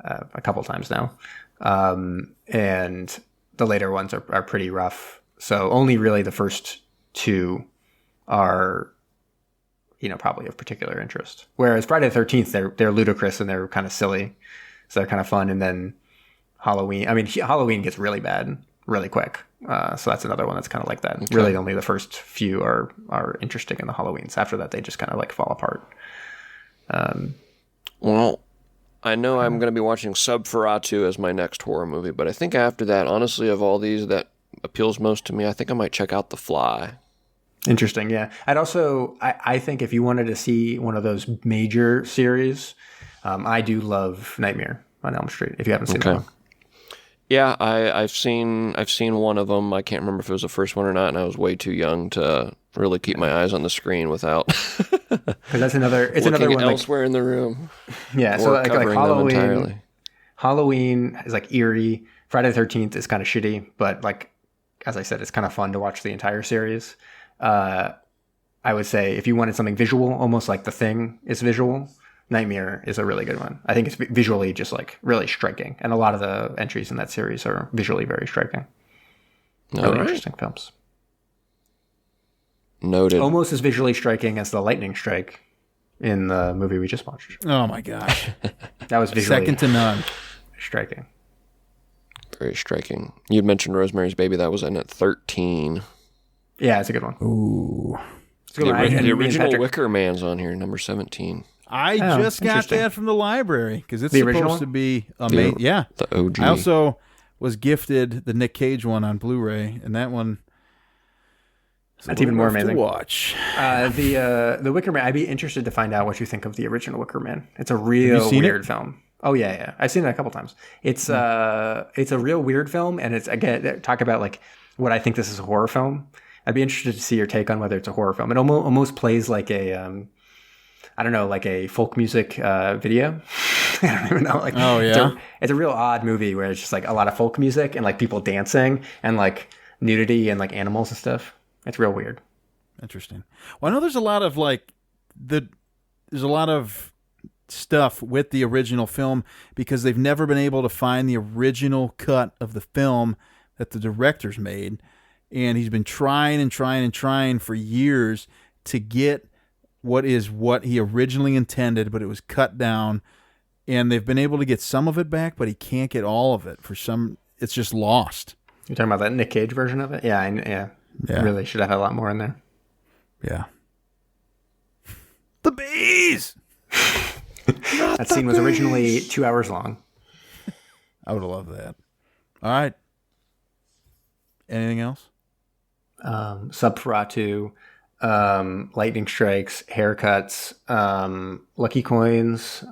a couple times now. And the later ones are pretty rough. So only really the first two are, probably of particular interest. Whereas Friday the 13th, they're ludicrous and they're kind of silly. So they're kind of fun. And then Halloween gets really bad really quick. So that's another one that's kind of like that. Okay. Really only the first few are interesting in the Halloweens. After that, they just kind of like fall apart. Well, I know I'm going to be watching Subferatu as my next horror movie, but I think after that, honestly, of all these that appeals most to me, I think I might check out The Fly. Interesting, yeah. I think if you wanted to see one of those major series, I do love Nightmare on Elm Street, if you haven't seen that one. Yeah, I've seen one of them. I can't remember if it was the first one or not, and I was way too young to really keep my eyes on the screen without because that's another one elsewhere in the room. Yeah, so like Halloween. Entirely. Halloween is like eerie. Friday the 13th is kind of shitty, but like as I said, it's kind of fun to watch the entire series. I would say if you wanted something visual, almost like The Thing is visual, Nightmare is a really good one. I think it's visually just like really striking. And a lot of the entries in that series are visually very striking. Really interesting films. Noted. Almost as visually striking as the lightning strike in the movie we just watched. Oh my gosh. That was visually second to none. Striking. Very striking. You'd mentioned Rosemary's Baby. That was in at 13. Yeah, it's a good one. Ooh. The original Wicker Man's on here, number 17. I just got that from the library because it's supposed to be amazing. Yeah. The OG. I also was gifted the Nick Cage one on Blu-ray, and that one that's even more amazing to watch. The Wicker Man, I'd be interested to find out what you think of the original Wicker Man. It's a real weird film. Oh yeah. I've seen it a couple times. It's a real weird film, and it's again talk about like what I think this is a horror film. I'd be interested to see your take on whether it's a horror film. It almost plays like a I don't know, like a folk music video. I don't even know. Like, oh yeah, it's a real odd movie where it's just like a lot of folk music and like people dancing and like nudity and like animals and stuff. It's real weird. Interesting. Well, I know there's a lot of there's a lot of stuff with the original film because they've never been able to find the original cut of the film that the directors made, and he's been trying for years to get what he originally intended, but it was cut down, and they've been able to get some of it back, but he can't get all of it. It's just lost. You're talking about that Nick Cage version of it? Yeah. Really should have had a lot more in there. Yeah. The bees! That scene was originally 2 hours long. I would have loved that. All right. Anything else? Subferatu, lightning strikes, haircuts, lucky coins,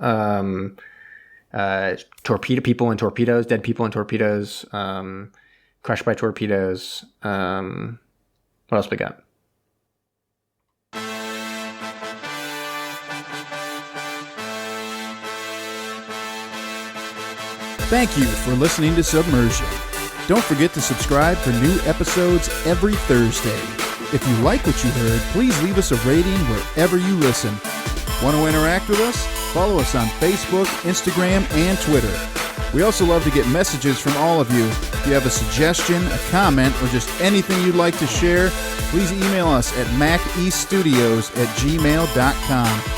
torpedo people and torpedoes, dead people and torpedoes, crushed by torpedoes. What else we got? Thank you for listening to Submersion. Don't forget to subscribe for new episodes every Thursday. If you like what you heard, please leave us a rating wherever you listen. Want to interact with us? Follow us on Facebook, Instagram, and Twitter. We also love to get messages from all of you. If you have a suggestion, a comment, or just anything you'd like to share, please email us at macestudios@gmail.com.